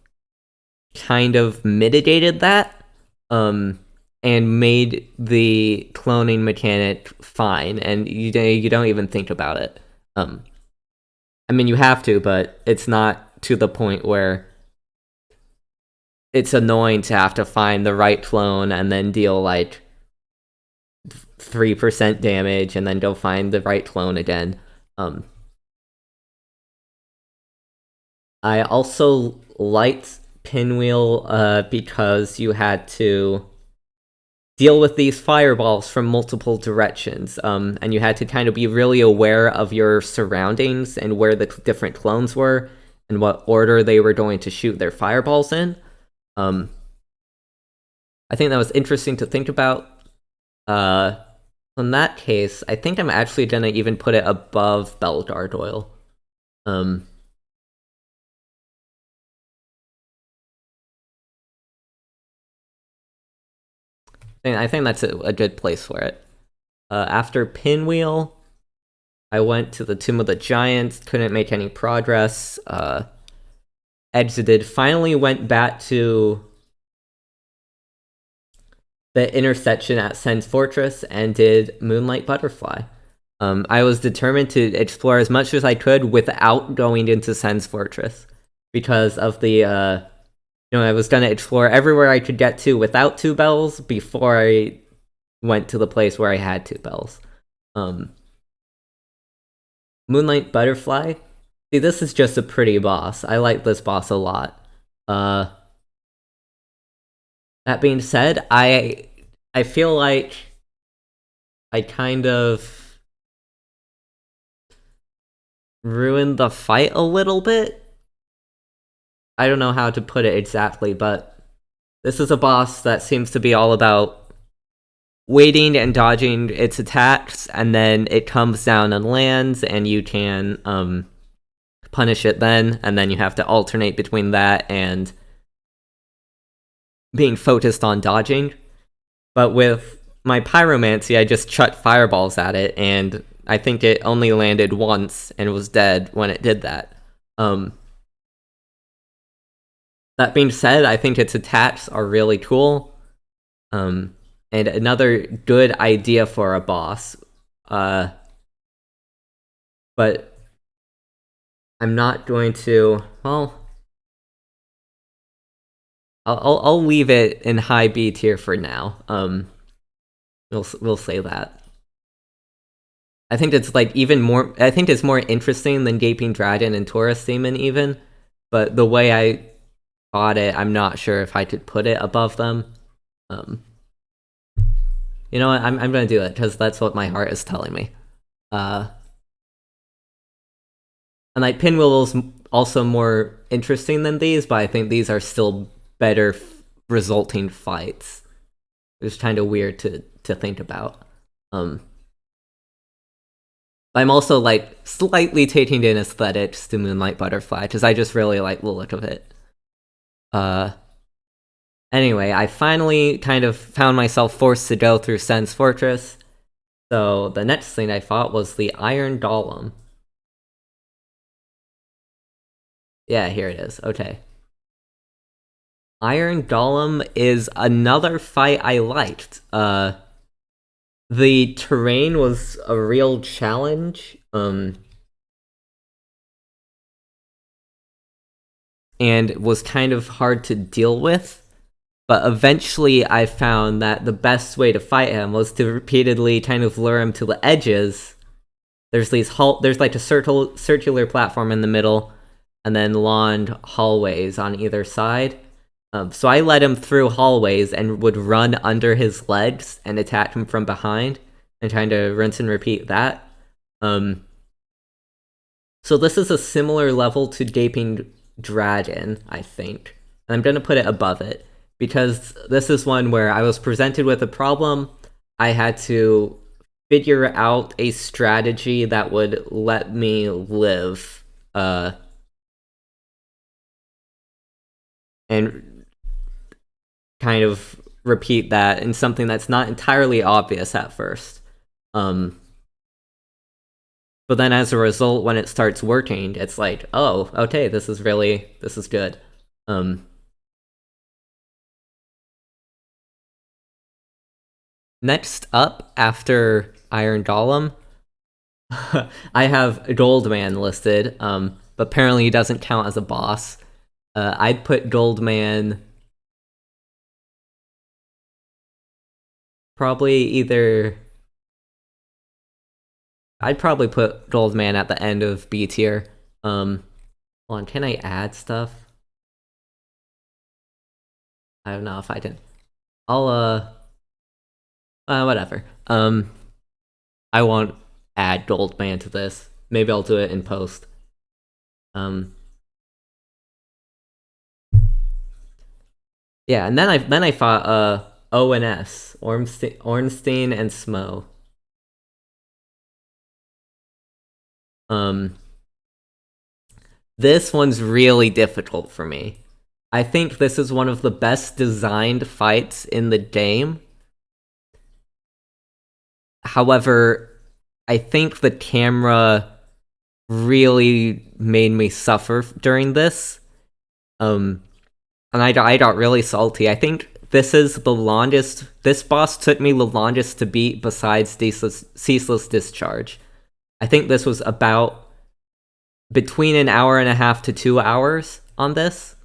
[SPEAKER 1] kind of mitigated that, and made the cloning mechanic fine, and you don't even think about it. I mean, you have to, but it's not to the point where it's annoying to have to find the right clone and then deal like 3% damage and then go find the right clone again. I also liked Pinwheel because you had to deal with these fireballs from multiple directions, and you had to kind of be really aware of your surroundings and where the different clones were and what order they were going to shoot their fireballs in. I think that was interesting to think about. In that case, I think I'm actually gonna even put it above Bell Gargoyle. I think that's a good place for it. After Pinwheel, I went to the Tomb of the Giants, couldn't make any progress, exited, finally went back to the intersection at Sen's Fortress and did Moonlight Butterfly. I was determined to explore as much as I could without going into Sen's Fortress, because of the, I was gonna explore everywhere I could get to without 2 bells before I went to the place where I had 2 bells. Moonlight Butterfly. See, this is just a pretty boss. I like this boss a lot. That being said, I feel like I kind of ruined the fight a little bit. I don't know how to put it exactly, but this is a boss that seems to be all about waiting and dodging its attacks, and then it comes down and lands, and you can punish it then, and then you have to alternate between that and being focused on dodging. But with my pyromancy, I just chucked fireballs at it, and I think it only landed once and was dead when it did that. That being said, I think its attacks are really cool. And another good idea for a boss. But I'm not going to, well, I'll leave it in high B tier for now. We'll say that. I think it's like even more. I think it's more interesting than Gaping Dragon and Taurus Demon even. But the way I fought it, I'm not sure if I could put it above them. You know what? I'm gonna do it because that's what my heart is telling me. And like Pinwheel's also more interesting than these, but I think these are still better resulting fights. It's kind of weird to think about. I'm also like slightly taking in aesthetics to Moonlight Butterfly because I just really like the look of it. Anyway, I finally kind of found myself forced to go through Sen's Fortress. So the next thing I fought was the Iron Golem. Yeah, here it is. Okay. Iron Golem is another fight I liked. The terrain was a real challenge. And was kind of hard to deal with. But eventually I found that the best way to fight him was to repeatedly kind of lure him to the edges. There's like a circular platform in the middle, and then long hallways on either side. So I led him through hallways and would run under his legs and attack him from behind, and kind of rinse and repeat that. So this is a similar level to Gaping Dragon, I think. And I'm gonna put it above it, because this is one where I was presented with a problem. I had to figure out a strategy that would let me live, and kind of repeat that in something that's not entirely obvious at first. But then as a result, when it starts working, it's like, oh, okay, this is good. Next up, after Iron Golem, I have Goldman listed, but apparently he doesn't count as a boss. I'd put Goldman I'd probably put Goldman at the end of B tier. Hold on, can I add stuff? I don't know if I can. I'll, whatever. I won't add Goldman to this. Maybe I'll do it in post. Yeah, and then I fought O and S, Ornstein and Smo. This one's really difficult for me. I think this is one of the best designed fights in the game. However, I think the camera really made me suffer during this. And I got really salty. I think this is the longest. This boss took me the longest to beat besides Ceaseless Discharge. I think this was about between an hour and a half to 2 hours on this.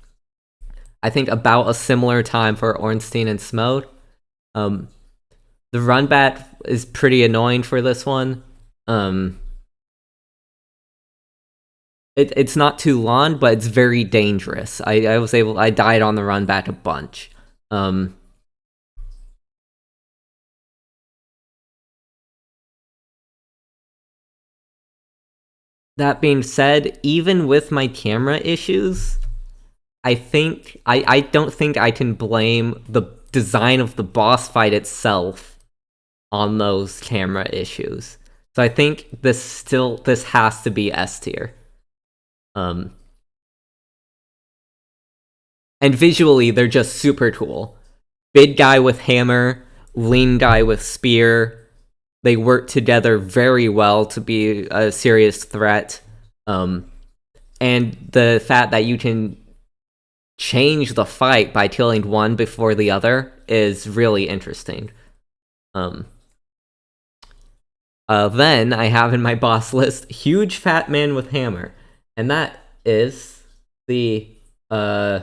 [SPEAKER 1] I think about a similar time for Ornstein and Smode. The run back is pretty annoying for this one. It's not too long, but it's very dangerous. I died on the run back a bunch. That being said, even with my camera issues, I don't think I can blame the design of the boss fight itself on those camera issues. So I think this has to be S tier. And visually, they're just super cool. Big guy with hammer, lean guy with spear. They work together very well to be a serious threat. And the fact that you can change the fight by killing one before the other is really interesting. Then I have in my boss list, huge fat man with hammer. And that is the, oh,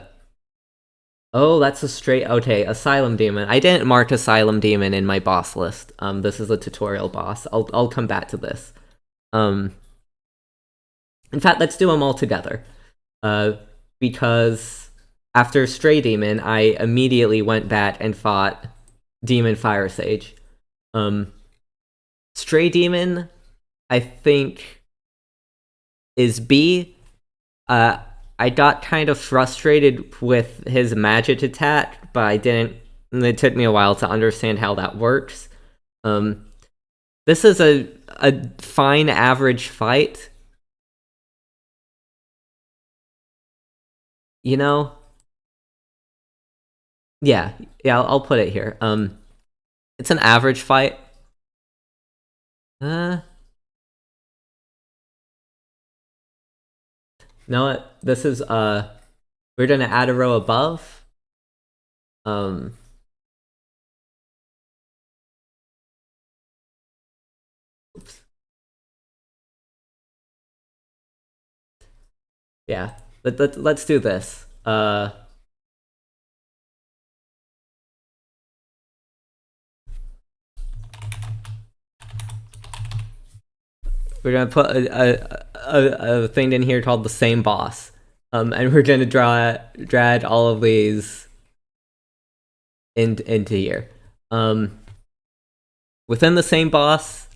[SPEAKER 1] that's a straight, okay, Asylum Demon. I didn't mark Asylum Demon in my boss list. This is a tutorial boss. I'll come back to this. In fact, let's do them all together. Because after Stray Demon, I immediately went back and fought Demon Fire Sage. Stray Demon, I think, is B. I got kind of frustrated with his magic attack, but I didn't. It took me a while to understand how that works. This is a fine average fight. You know? Yeah, I'll put it here. It's an average fight. Know what? This is we're gonna add a row above. Oops. Yeah. Let's do this. We're gonna put a thing in here called the same boss, and we're gonna drag all of these into here. Within the same boss,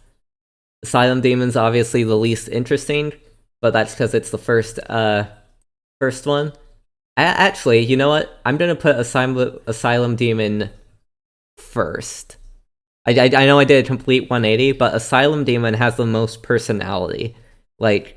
[SPEAKER 1] Asylum Demon's obviously the least interesting, but that's because it's the first one. Actually, you know what? I'm gonna put Asylum Demon first. I know I did a complete 180, but Asylum Demon has the most personality. Like,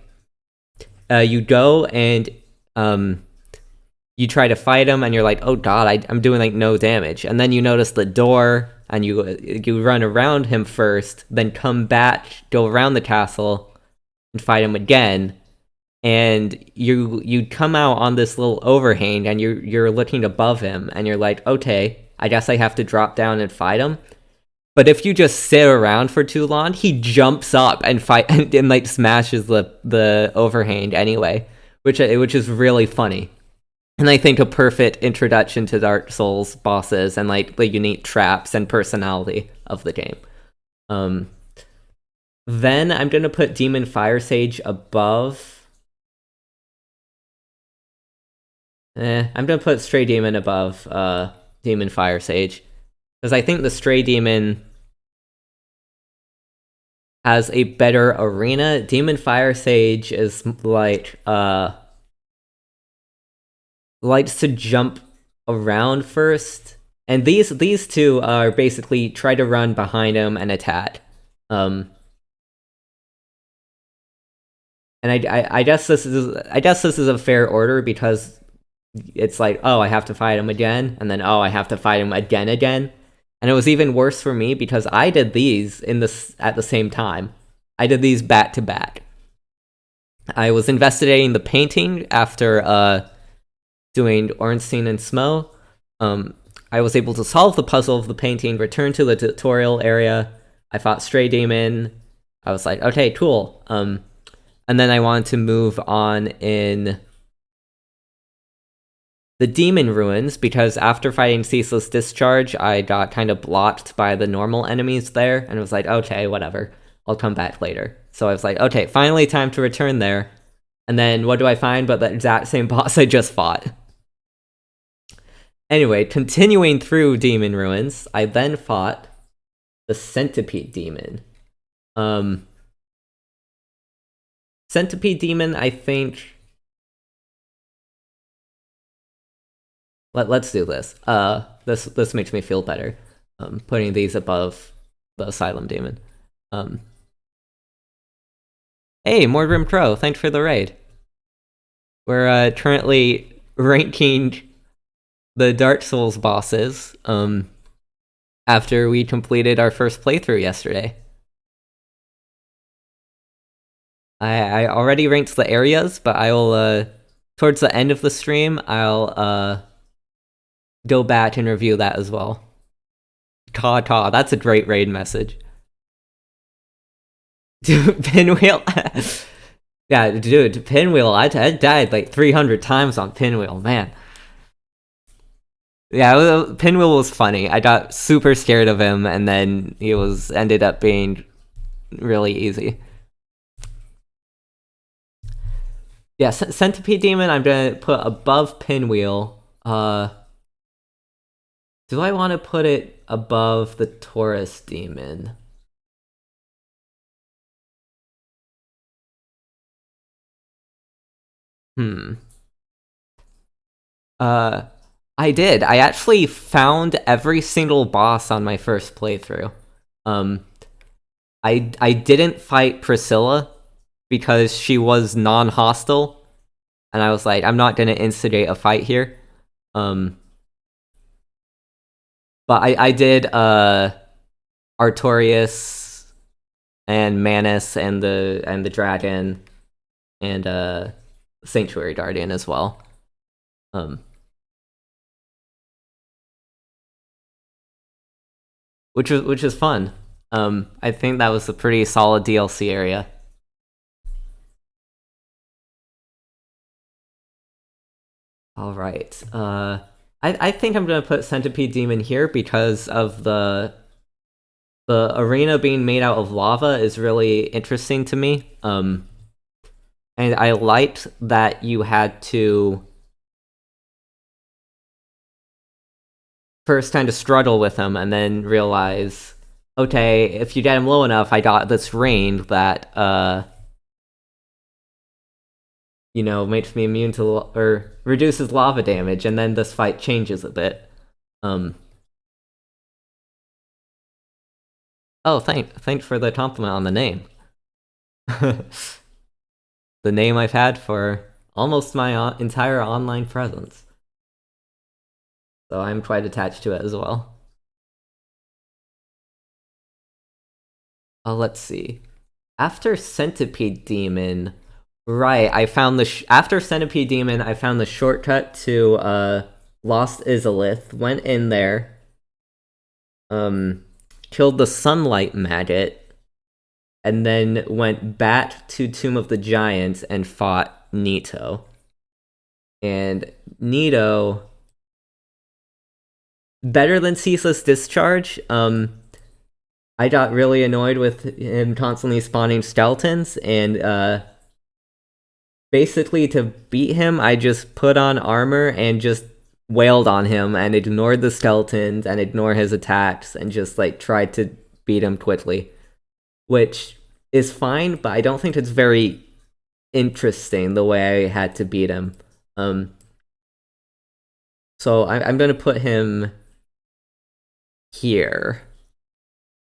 [SPEAKER 1] you go and you try to fight him, and you're like, oh god, I'm doing like no damage. And then you notice the door, and you run around him first, then come back, go around the castle, and fight him again. And you come out on this little overhang, and you're looking above him, and you're like, okay, I guess I have to drop down and fight him. But if you just sit around for too long, he jumps up and and like smashes the overhang anyway, which is really funny. And I think a perfect introduction to Dark Souls bosses and like the unique traps and personality of the game. Then I'm gonna put Demon Fire Sage above. I'm gonna put Stray Demon above Demon Fire Sage. Because I think the Stray Demon has a better arena. Demon Fire Sage is like likes to jump around first. And these two are basically try to run behind him and attack. And I guess this is a fair order because it's like, oh, I have to fight him again, and then oh, I have to fight him again. And it was even worse for me because I did these at the same time. I did these back to back. I was investigating the painting after doing Ornstein and Smo. I was able to solve the puzzle of the painting, return to the tutorial area. I fought Stray Demon. I was like, okay, cool. And then I wanted to move on in the Demon Ruins, because after fighting Ceaseless Discharge, I got kind of blocked by the normal enemies there, and it was like, okay, whatever. I'll come back later. So I was like, okay, finally time to return there. And then what do I find but the exact same boss I just fought? Anyway, continuing through Demon Ruins, I then fought the Centipede Demon. Centipede Demon, I think... Let's do this. This makes me feel better. Putting these above the Asylum Demon. Hey, Mordrim Crow, thanks for the raid. We're currently ranking the Dark Souls bosses after we completed our first playthrough yesterday. I already ranked the areas, but I will towards the end of the stream I'll go back and review that as well. Caw, that's a great raid message. Dude, Pinwheel. Yeah, dude, Pinwheel, I died like 300 times on Pinwheel, man. Yeah, Pinwheel was funny. I got super scared of him, and then he ended up being really easy. Yeah, Centipede Demon I'm gonna put above Pinwheel. Do I want to put it above the Taurus Demon? I did. I actually found every single boss on my first playthrough. I didn't fight Priscilla because she was non-hostile, and I was like, I'm not gonna instigate a fight here. But I did Artorias and Manus and the Dragon and Sanctuary Guardian as well. Which was fun. I think that was a pretty solid DLC area. All right. I think I'm gonna put Centipede Demon here because of the arena being made out of lava is really interesting to me. And I liked that you had to first kind of struggle with him and then realize, okay, if you get him low enough, I got this range that makes me immune to or reduces lava damage, and then this fight changes a bit. Oh, thanks for the compliment on the name. The name I've had for almost my entire online presence. So I'm quite attached to it as well. Let's see. After Centipede Demon, right, I found after Centipede Demon, I found the shortcut to Lost Izalith, went in there, killed the Sunlight Maggot, and then went back to Tomb of the Giants and fought Nito. And Nito, better than Ceaseless Discharge. I got really annoyed with him constantly spawning skeletons, and basically to beat him, I just put on armor and just wailed on him and ignored the skeletons and ignored his attacks and just tried to beat him quickly, which is fine, but I don't think it's very interesting the way I had to beat him. So I'm gonna put him here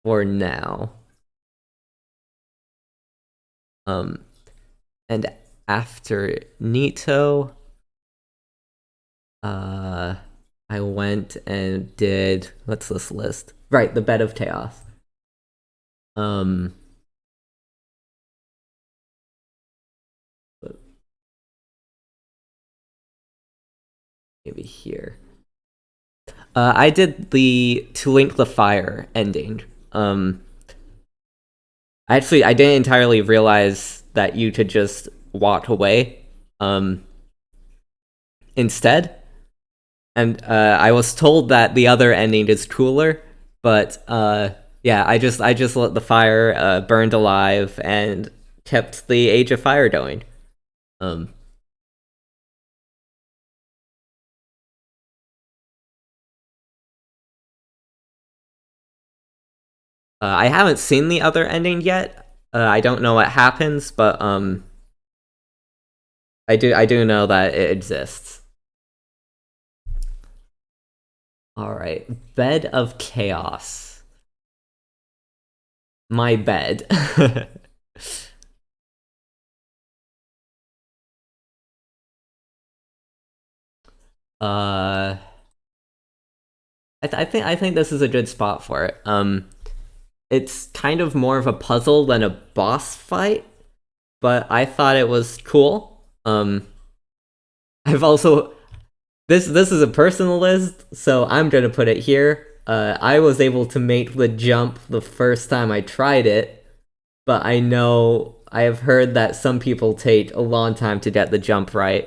[SPEAKER 1] for now. And after Nito, I went and did, what's this list? Right, the Bed of Chaos. Maybe here. I did the To Link the Fire ending. Actually, I didn't entirely realize that you could just walk away instead. And I was told that the other ending is cooler, but yeah, I just let the fire burned alive and kept the Age of Fire going. I haven't seen the other ending yet. I don't know what happens, but I do know that it exists. All right, Bed of Chaos. My bed. I think this is a good spot for it. It's kind of more of a puzzle than a boss fight, but I thought it was cool. I've also this is a personal list, so I'm gonna put it here. I was able to make the jump the first time I tried it, but I know I have heard that some people take a long time to get the jump right.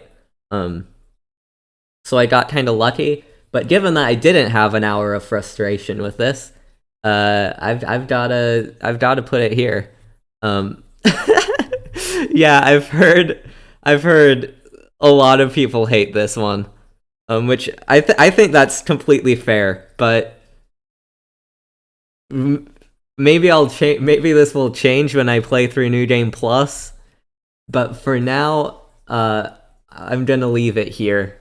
[SPEAKER 1] So I got kind of lucky. But given that I didn't have an hour of frustration with this, I've gotta put it here. Yeah, I've heard a lot of people hate this one, which I think that's completely fair. But maybe I'll change. Maybe this will change when I play through New Game Plus. But for now, I'm gonna leave it here.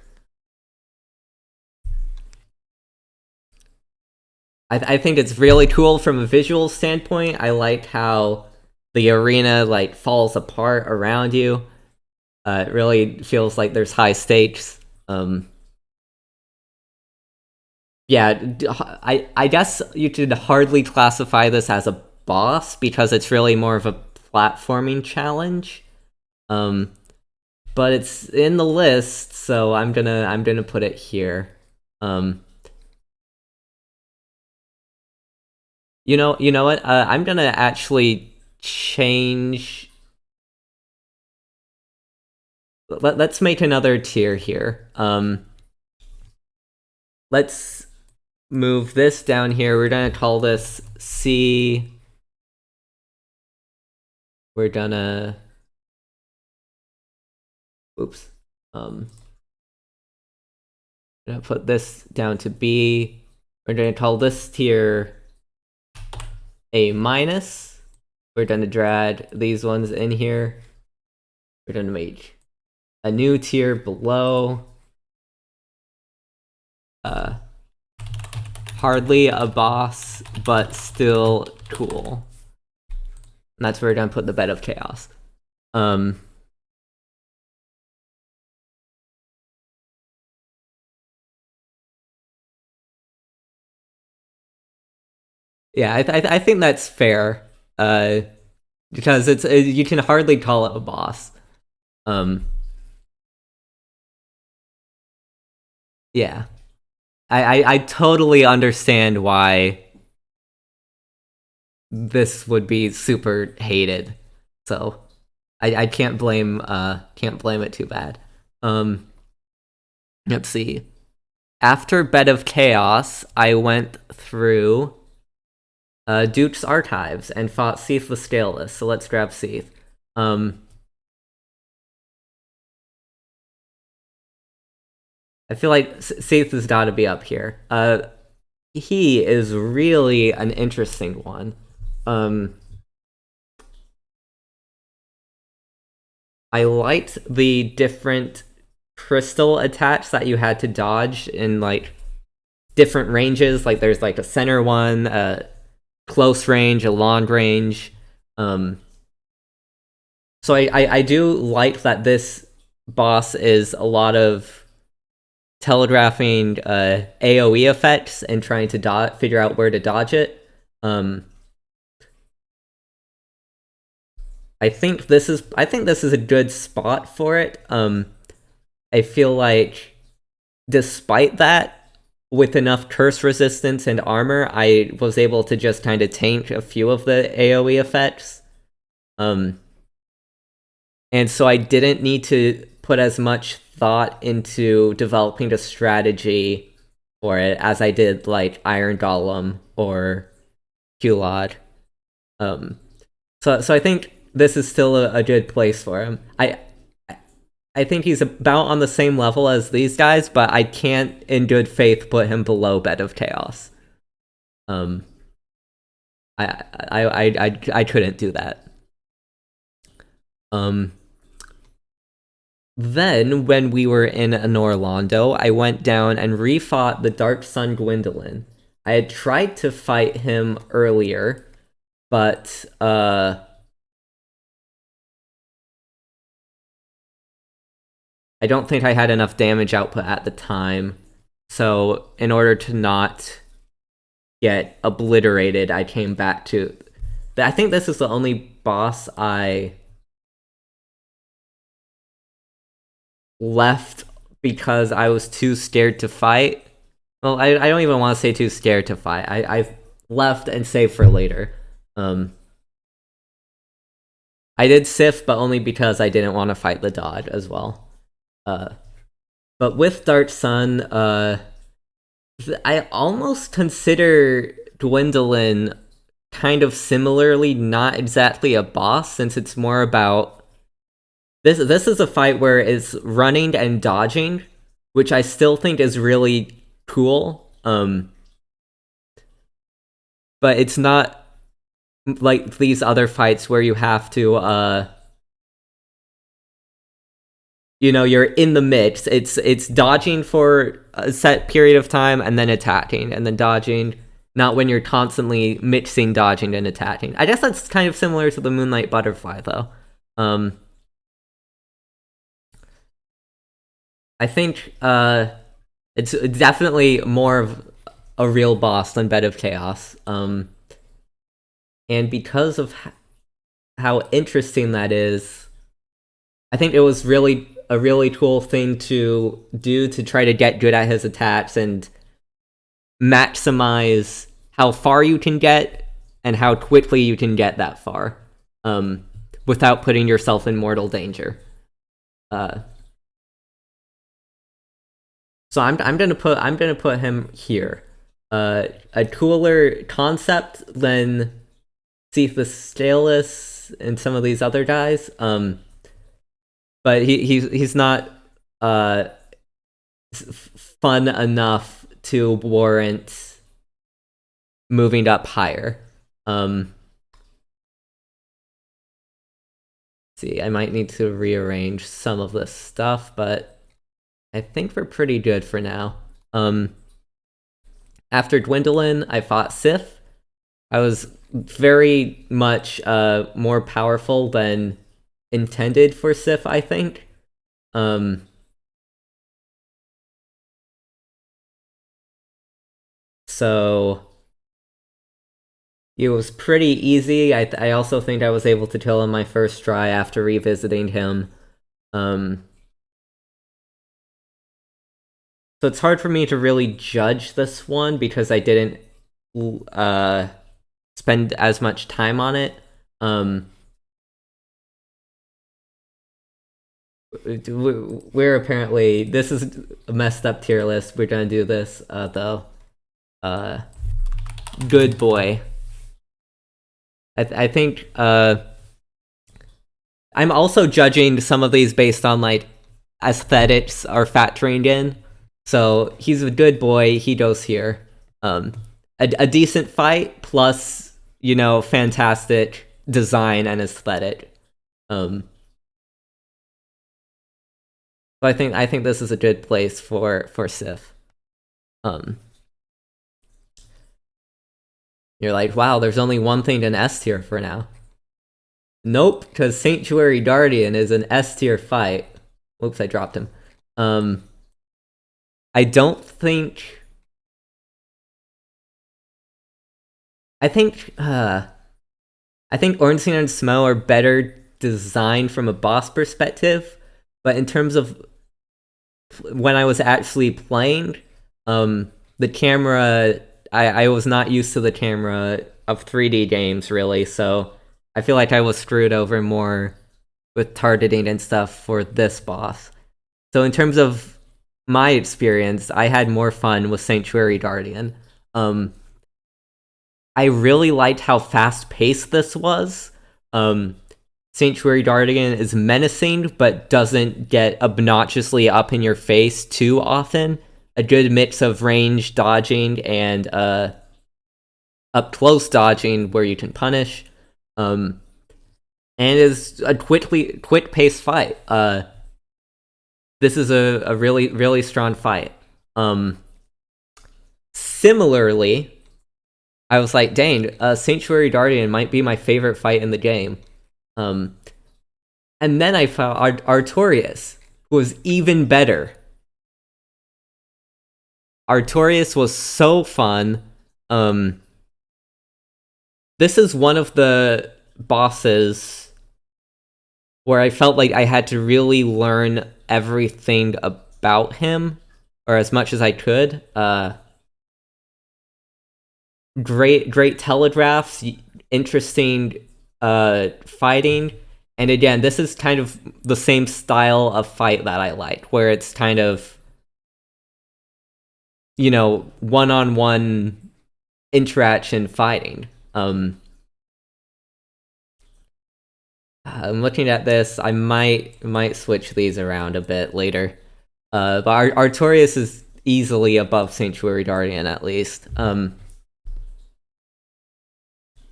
[SPEAKER 1] I think it's really cool from a visual standpoint. I like how the arena like falls apart around you. It really feels like there's high stakes. Yeah, I guess you could hardly classify this as a boss because it's really more of a platforming challenge. But it's in the list, so I'm gonna put it here. You know what? I'm gonna actually change. Let's make another tier here. Let's move this down here. We're gonna call this C. We're gonna. Oops. Gonna put this down to B. We're gonna call this tier A minus. We're gonna drag these ones in here. We're gonna make a new tier below. Hardly a boss, but still cool. And that's where we're gonna put the Bed of Chaos. Yeah, I think that's fair. Because you can hardly call it a boss. Yeah, I totally understand why this would be super hated. So I can't blame it too bad. Let's see. After Bed of Chaos, I went through Duke's Archives and fought Ceaseless Scaleless. So let's grab Ceath. I feel like Ceath has got to be up here. He is really an interesting one. I liked the different crystal attacks that you had to dodge in like different ranges. Like there's like a center one, a close range, a long range. So I do like that this boss is a lot of telegraphing AoE effects and trying to figure out where to dodge it. I think this is a good spot for it. I feel like despite that, with enough curse resistance and armor, I was able to just kind of tank a few of the AoE effects. And so I didn't need to put as much thought into developing a strategy for it as I did like Iron Golem or Hulad. So I think this is still a good place for him. I think he's about on the same level as these guys, but I can't, in good faith, put him below Bed of Chaos. I couldn't do that. Then, when we were in Anor Londo, I went down and refought the Dark Sun Gwendolyn. I had tried to fight him earlier, but I don't think I had enough damage output at the time. So, in order to not get obliterated, I came back to... I think this is the only boss I left because I was too scared to fight. Well, I don't even want to say too scared to fight. I left and saved for later. I did Sif, but only because I didn't want to fight the dodge as well. But with Dark Sun, I almost consider Gwendolyn kind of similarly not exactly a boss, since it's more about... This is a fight where it's running and dodging, which I still think is really cool. But it's not like these other fights where you have to, you're in the mix. It's dodging for a set period of time and then attacking and then dodging. Not when you're constantly mixing, dodging, and attacking. I guess that's kind of similar to the Moonlight Butterfly, though. I think it's definitely more of a real boss than Bed of Chaos. And because of how interesting that is, I think it was really a really cool thing to do to try to get good at his attacks and maximize how far you can get and how quickly you can get that far, without putting yourself in mortal danger. So I'm gonna put him here. A cooler concept than Ceaseless and some of these other guys. But he's not fun enough to warrant moving up higher. See, I might need to rearrange some of this stuff, but I think we're pretty good for now. After Gwendolyn, I fought Sif. I was very much more powerful than intended for Sif, I think. So it was pretty easy. I also think I was able to kill him my first try after revisiting him. So it's hard for me to really judge this one because I didn't spend as much time on it. We're apparently... This is a messed up tier list. We're gonna do this, though. Good boy. I think... I'm also judging some of these based on, like, aesthetics are factoring in. So he's a good boy. He goes here. A decent fight plus, fantastic design and aesthetic. So I think this is a good place for Sif. You're like, wow, there's only one thing in S tier for now. Nope, because Sanctuary Guardian is an S tier fight. Whoops, I dropped him. I don't think... I think Ornstein and Smo are better designed from a boss perspective, but in terms of when I was actually playing, the camera, I was not used to the camera of 3D games, really, so I feel like I was screwed over more with targeting and stuff for this boss. So in terms of my experience, I had more fun with Sanctuary Guardian. I really liked how fast-paced this was. Sanctuary Guardian is menacing, but doesn't get obnoxiously up in your face too often. A good mix of range dodging and up-close dodging where you can punish. And is a quick-paced fight. This is a really, really strong fight. Similarly, I was like, dang, Sanctuary Guardian might be my favorite fight in the game. And then I found Artorias, who was even better. Artorias was so fun. This is one of the bosses where I felt like I had to really learn everything about him, or as much as I could. Great telegraphs, interesting fighting, and again, this is kind of the same style of fight that I like, where it's kind of, you know, one-on-one interaction fighting. I'm looking at this. I might switch these around a bit later, but Artorias is easily above Sanctuary Guardian, at least.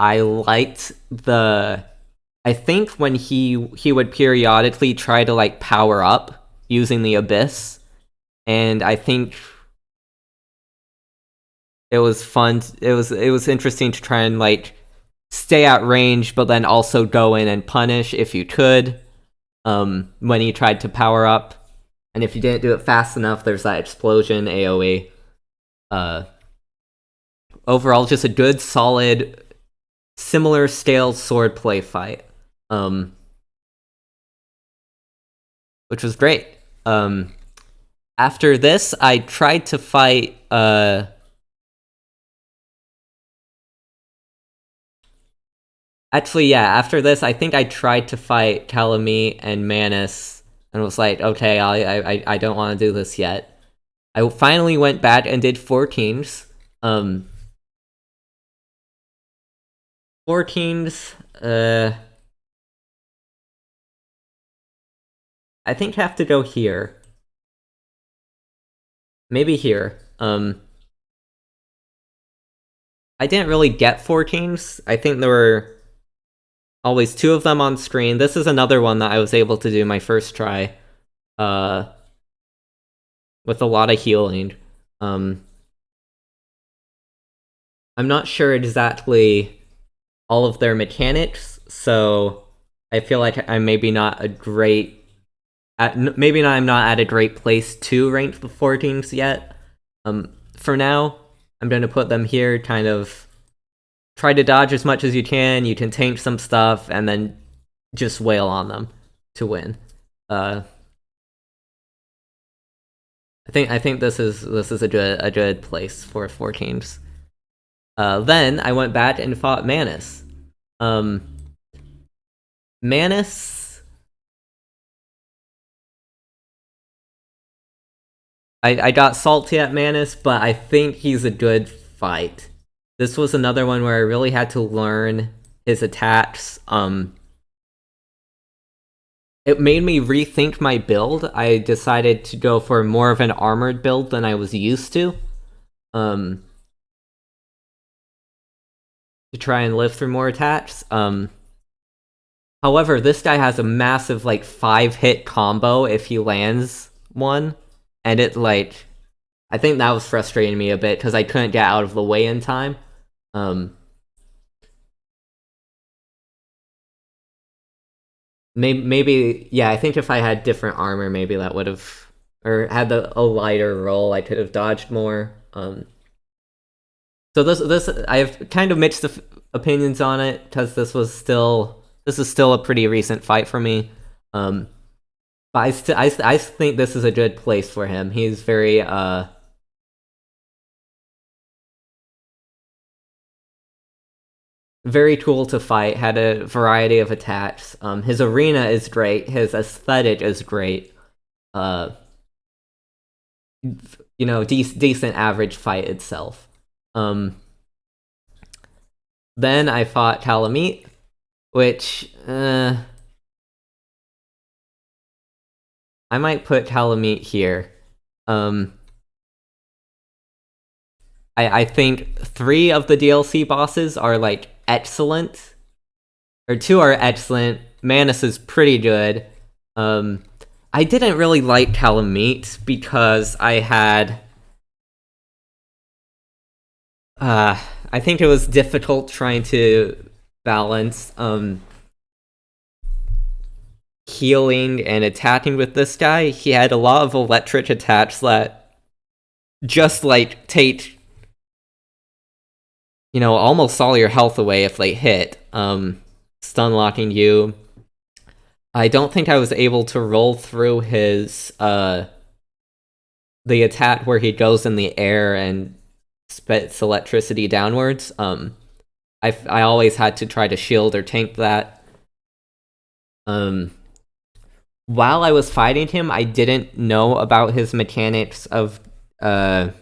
[SPEAKER 1] I liked I think when he would periodically try to like power up using the Abyss, and I think it was fun. It was interesting to try and like stay at range, but then also go in and punish if you could. When he tried to power up, and if you didn't do it fast enough, there's that explosion AOE. Overall, just a good, solid, similar scale swordplay fight, which was great. After this, I tried to fight. Actually, yeah. After this, I think I tried to fight Calamite and Manus, and was like, okay, I don't want to do this yet. I finally went back and did 14s. 14s, I think have to go here. Maybe here. I didn't really get 14s. I think there were always 2 of them on screen. This is another one that I was able to do my first try, with a lot of healing. I'm not sure exactly all of their mechanics, so I feel like I'm maybe not a great... I'm not at a great place to rank the 14s yet. For now, I'm going to put them here, kind of try to dodge as much as you can tank some stuff, and then just wail on them to win. I think this is a good place for 14s. Then I went back and fought Manus. Manus... I got salty at Manus, but I think he's a good fight. This was another one where I really had to learn his attacks. It made me rethink my build. I decided to go for more of an armored build than I was used to try and live through more attacks. However, this guy has a massive, like, 5-hit combo if he lands one. And it, like... I think that was frustrating me a bit, because I couldn't get out of the way in time. Maybe... Yeah, I think if I had different armor, maybe that would have or had a lighter roll. I could have dodged more. So this I have kind of mixed opinions on it, because this is still a pretty recent fight for me. But I think this is a good place for him. He's very very cool to fight. Had a variety of attacks. His arena is great. His aesthetic is great. Decent average fight itself. Then I fought Calamite, which I might put Calamite here. I think 3 of the DLC bosses are like excellent, or 2 are excellent. Manus is pretty good. I didn't really like Calamite because I had I think it was difficult trying to balance healing and attacking with this guy. He had a lot of electric attacks that just like take almost all your health away if they hit, stun locking you. I don't think I was able to roll through his the attack where he goes in the air and spits electricity downwards. I always had to try to shield or tank that. While I was fighting him, I didn't know about his mechanics of when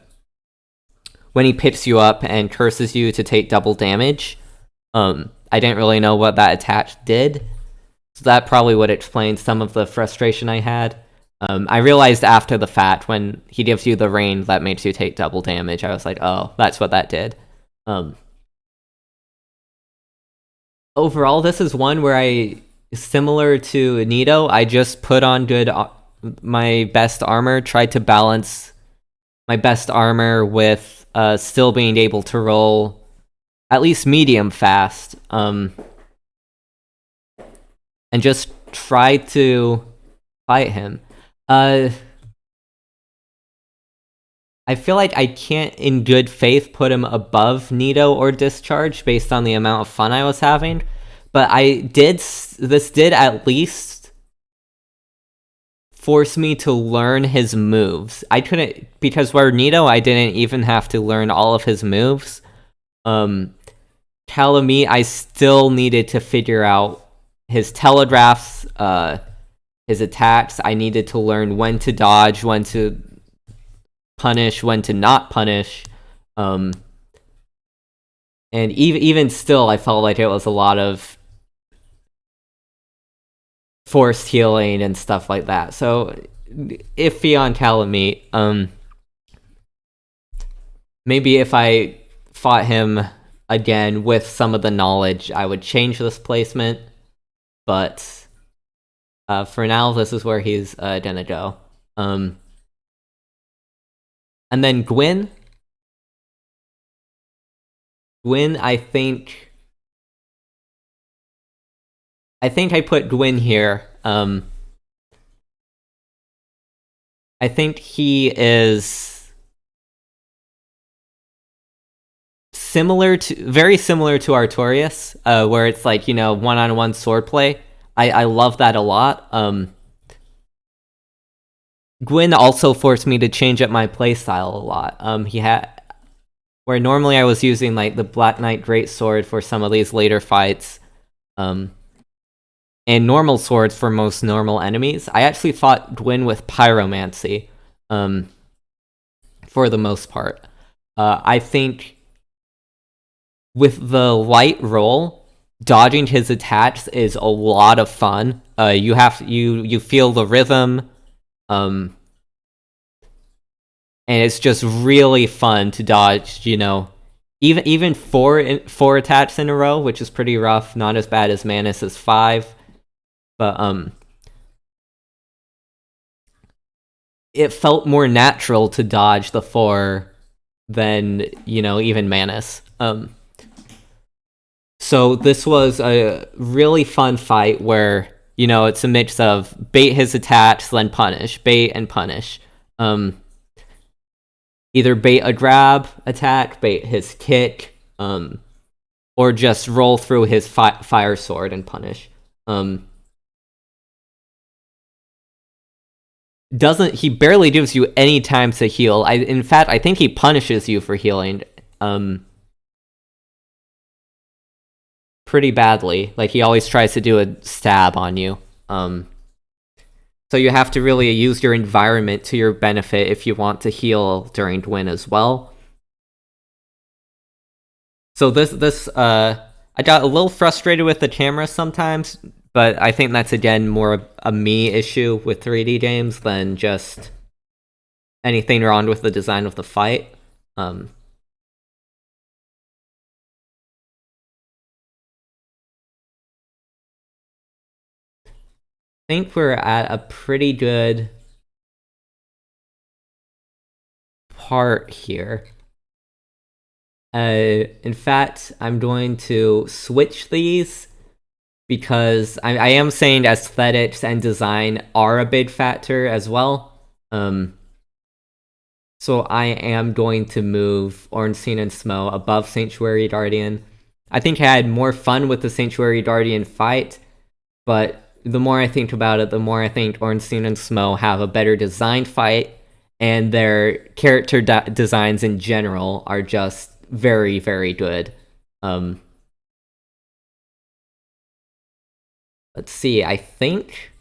[SPEAKER 1] he picks you up and curses you to take double damage. I didn't really know what that attack did, so that probably would explain some of the frustration I had. I realized after the fact, when he gives you the rain that makes you take double damage, I was like, oh, that's what that did. Overall, this is one where similar to Nito, I just put on my best armor, tried to balance my best armor with still being able to roll at least medium fast, and just try to fight him. I feel like I can't, in good faith, put him above Nito or Discharge based on the amount of fun I was having, but this did at least force me to learn his moves. I couldn't, because where Nito, I didn't even have to learn all of his moves. Calamite, I still needed to figure out his telegraphs, his attacks. I needed to learn when to dodge, when to punish, when to not punish. And even still, I felt like it was a lot of forced healing and stuff like that. So, iffy on Calamite. Maybe if I fought him again with some of the knowledge, I would change this placement. But for now, this is where he's gonna go. And then Gwyn. Gwyn, I think I put Gwyn here. I think he is very similar to Artorias, where it's like, one-on-one swordplay. I love that a lot. Gwyn also forced me to change up my playstyle a lot. Where normally I was using like the Black Knight Greatsword for some of these later fights, and normal swords for most normal enemies, I actually fought Gwyn with Pyromancy, for the most part. I think with the light roll, dodging his attacks is a lot of fun. You feel the rhythm, and it's just really fun to dodge. Even four attacks in a row, which is pretty rough. Not as bad as Manus' 5, but it felt more natural to dodge the 4 than even Manus. So this was a really fun fight where, it's a mix of bait his attacks, then punish, bait and punish. Either bait a grab attack, bait his kick, or just roll through his fire sword and punish. He barely gives you any time to heal. In fact, I think he punishes you for healing pretty badly. Like, he always tries to do a stab on you. So you have to really use your environment to your benefit if you want to heal during Dwin as well. So I got a little frustrated with the camera sometimes, but I think that's, again, more a me issue with 3D games than just anything wrong with the design of the fight. I think we're at a pretty good part here. In fact, I'm going to switch these because I am saying aesthetics and design are a big factor as well. So I am going to move Ornstein and Smo above Sanctuary Guardian. I think I had more fun with the Sanctuary Guardian fight, but the more I think about it, the more I think Ornstein and Smo have a better designed fight, and their character designs in general are just very, very good. Let's see, I think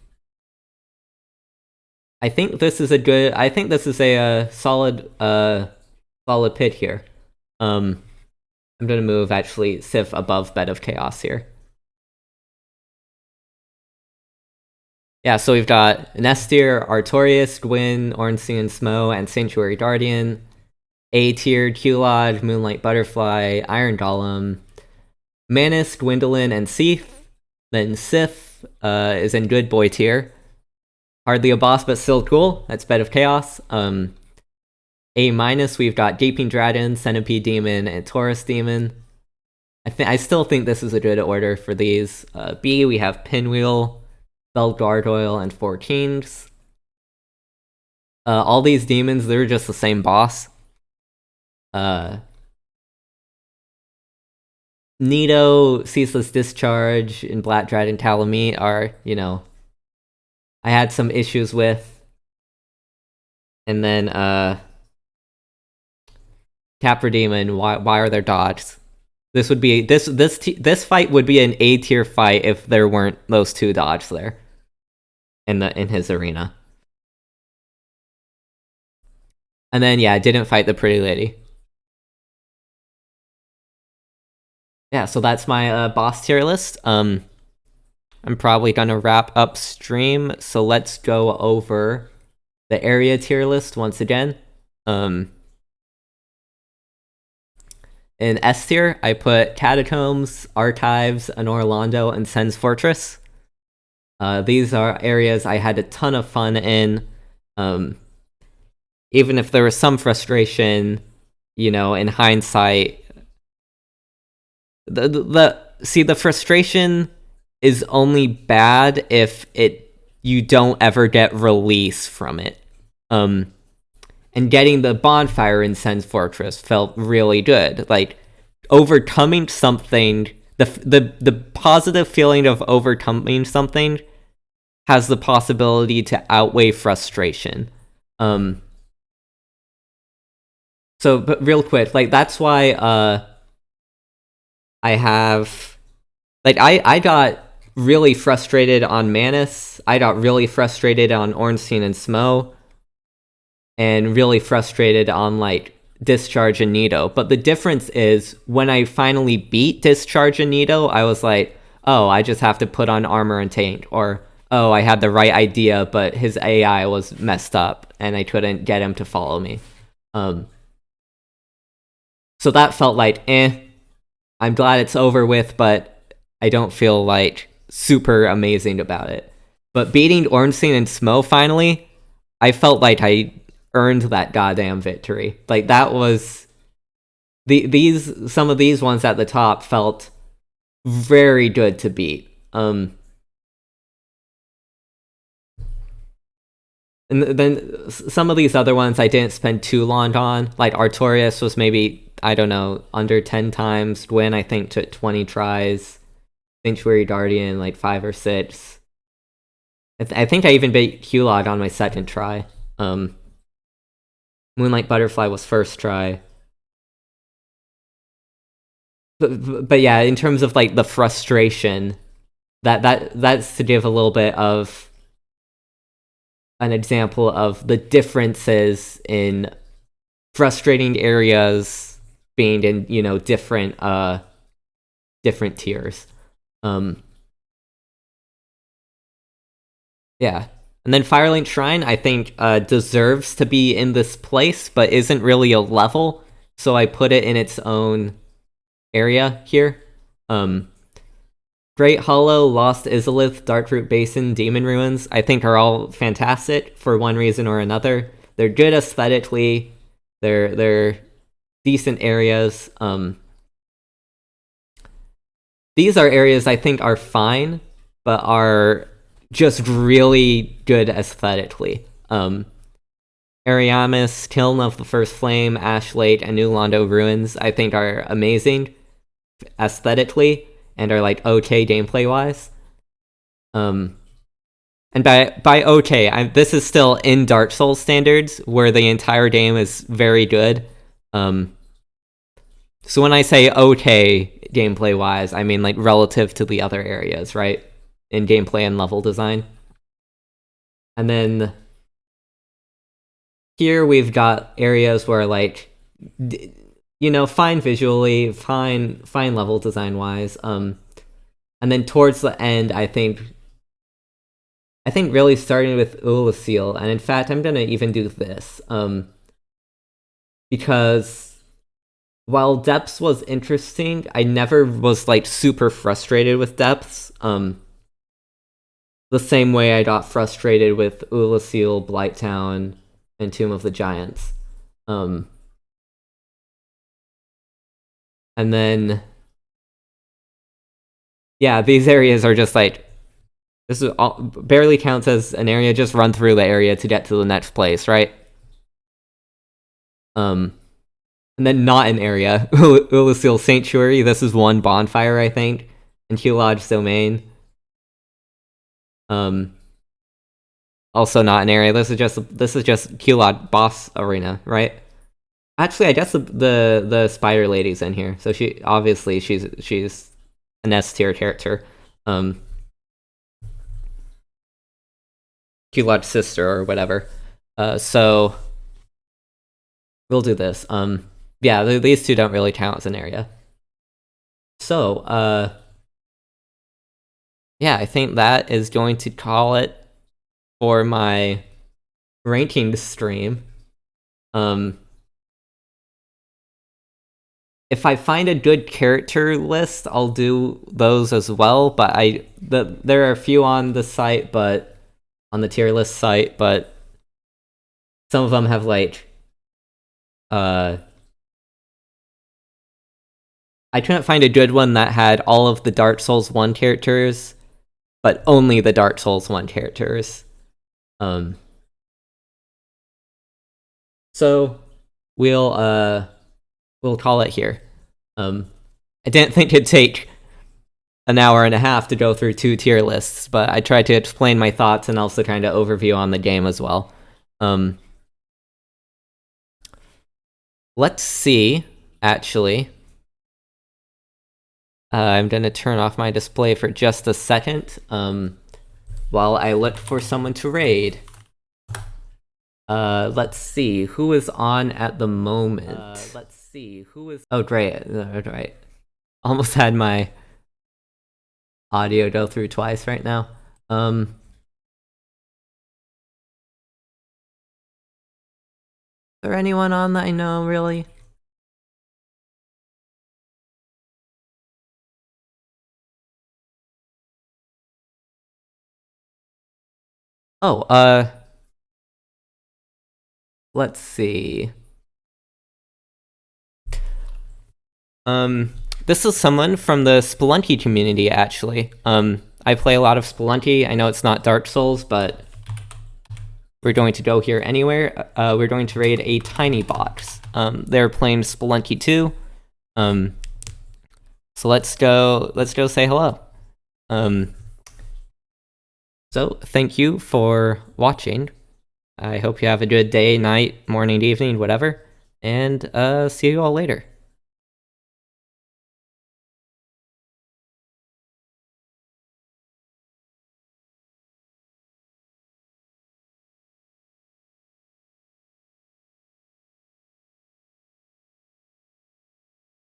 [SPEAKER 1] this is a solid pick here. I'm gonna move actually Sif above Bed of Chaos here. Yeah, so we've got Nestir, Artorias, Gwyn, Ornstein and Smo, and Sanctuary Guardian. A-tier, Hulad, Moonlight Butterfly, Iron Golem, Manus, Gwendolyn, and Seath. Then Sif is in good boy tier. Hardly a boss, but still cool. That's Bed of Chaos. A-, we've got Gaping Dragon, Centipede Demon, and Taurus Demon. I still think this is a good order for these. B, we have Pinwheel, Bell Gargoyle, and Four Kings. All these demons, they're just the same boss. Nido, Ceaseless Discharge, and Black Dragon Calamite are, I had some issues with. And then, Capri Demon, why are there dodges? This would be, this fight would be an A-tier fight if there weren't those two dodges there. In his arena. And then, yeah, I didn't fight the Pretty Lady. Yeah, so that's my boss tier list. I'm probably gonna wrap up stream, so let's go over the area tier list once again. In S tier, I put Catacombs, Archives, Anor Londo, and Sen's Fortress. These are areas I had a ton of fun in. Even if there was some frustration, in hindsight, the frustration is only bad if you don't ever get release from it. And getting the bonfire in Sen's Fortress felt really good. Like, overcoming something, the positive feeling of overcoming something has the possibility to outweigh frustration. So, but real quick, that's why I got really frustrated on Manus, I got really frustrated on Ornstein and Smo, and really frustrated on, Discharge and Nido. But the difference is, when I finally beat Discharge and Nido, I was like, oh, I just have to put on armor and tank, or, oh, I had the right idea, but his AI was messed up, and I couldn't get him to follow me. So that felt like, I'm glad it's over with, but I don't feel, super amazing about it. But beating Ornstein and Smo finally, I felt like I earned that goddamn victory. That was... Some of these ones at the top felt very good to beat. And then some of these other ones I didn't spend too long on. Like Artorias was maybe, I don't know, under 10 times. Gwyn, I think, took 20 tries. Sanctuary Guardian, like 5 or 6. I think I even beat Hulad on my second try. Moonlight Butterfly was first try. But yeah, in terms of like the frustration, that's to give a little bit of an example of the differences in frustrating areas being in, you know, different tiers. Yeah. And then Firelink Shrine, I think, deserves to be in this place, but isn't really a level, so I put it in its own area here. Great Hollow, Lost Izalith, Darkroot Basin, Demon Ruins, I think are all fantastic for one reason or another. They're good aesthetically. They're decent areas. These are areas I think are fine, but are just really good aesthetically. Ariamis, Kiln of the First Flame, Ash Lake, and New Londo Ruins, I think are amazing aesthetically, and are like okay gameplay wise. And by okay, this is still in Dark Souls standards, where the entire game is very good. So when I say okay gameplay wise, I mean like relative to the other areas, right? In gameplay and level design. And then here we've got areas where like, you know, fine visually, fine level design wise. And then towards the end, I think really starting with Lucille, and in fact, I'm gonna even do this, because while Depths was interesting, I never was like super frustrated with Depths. The same way I got frustrated with Lucille, Blighttown, and Tomb of the Giants. And then, yeah, these areas are just like, this is all, barely counts as an area, just run through the area to get to the next place, right? And then not an area, Lucille Sanctuary, this is one bonfire, I think, and Hulad's Domain. Also not an area, this is just Hulad boss arena, right? Actually, I guess the spider lady's in here, so she obviously she's an S tier character. Hulad's sister or whatever. So we'll do this. Yeah, these two don't really count as an area. So yeah, I think that is going to call it for my ranking stream. If I find a good character list, I'll do those as well, but there are a few on the site, but on the tier list site, but some of them have like I couldn't find a good one that had all of the Dark Souls 1 characters, but only the Dark Souls 1 characters. So we'll call it here. I didn't think it'd take an hour and a half to go through 2 tier lists, but I tried to explain my thoughts and also kind of overview on the game as well. Let's see, actually. I'm gonna turn off my display for just a second, while I look for someone to raid. Let's see, who is on at the moment? Let's see, who is... Oh, great, right. Almost had my audio go through twice right now. Is there anyone on that I know, really? Oh, let's see. This is someone from the Spelunky community, actually. I play a lot of Spelunky. I know it's not Dark Souls, but we're going to go here anywhere. We're going to raid a tiny box. They're playing Spelunky 2. So let's go say hello. So thank you for watching. I hope you have a good day, night, morning, evening, whatever. And see you all later.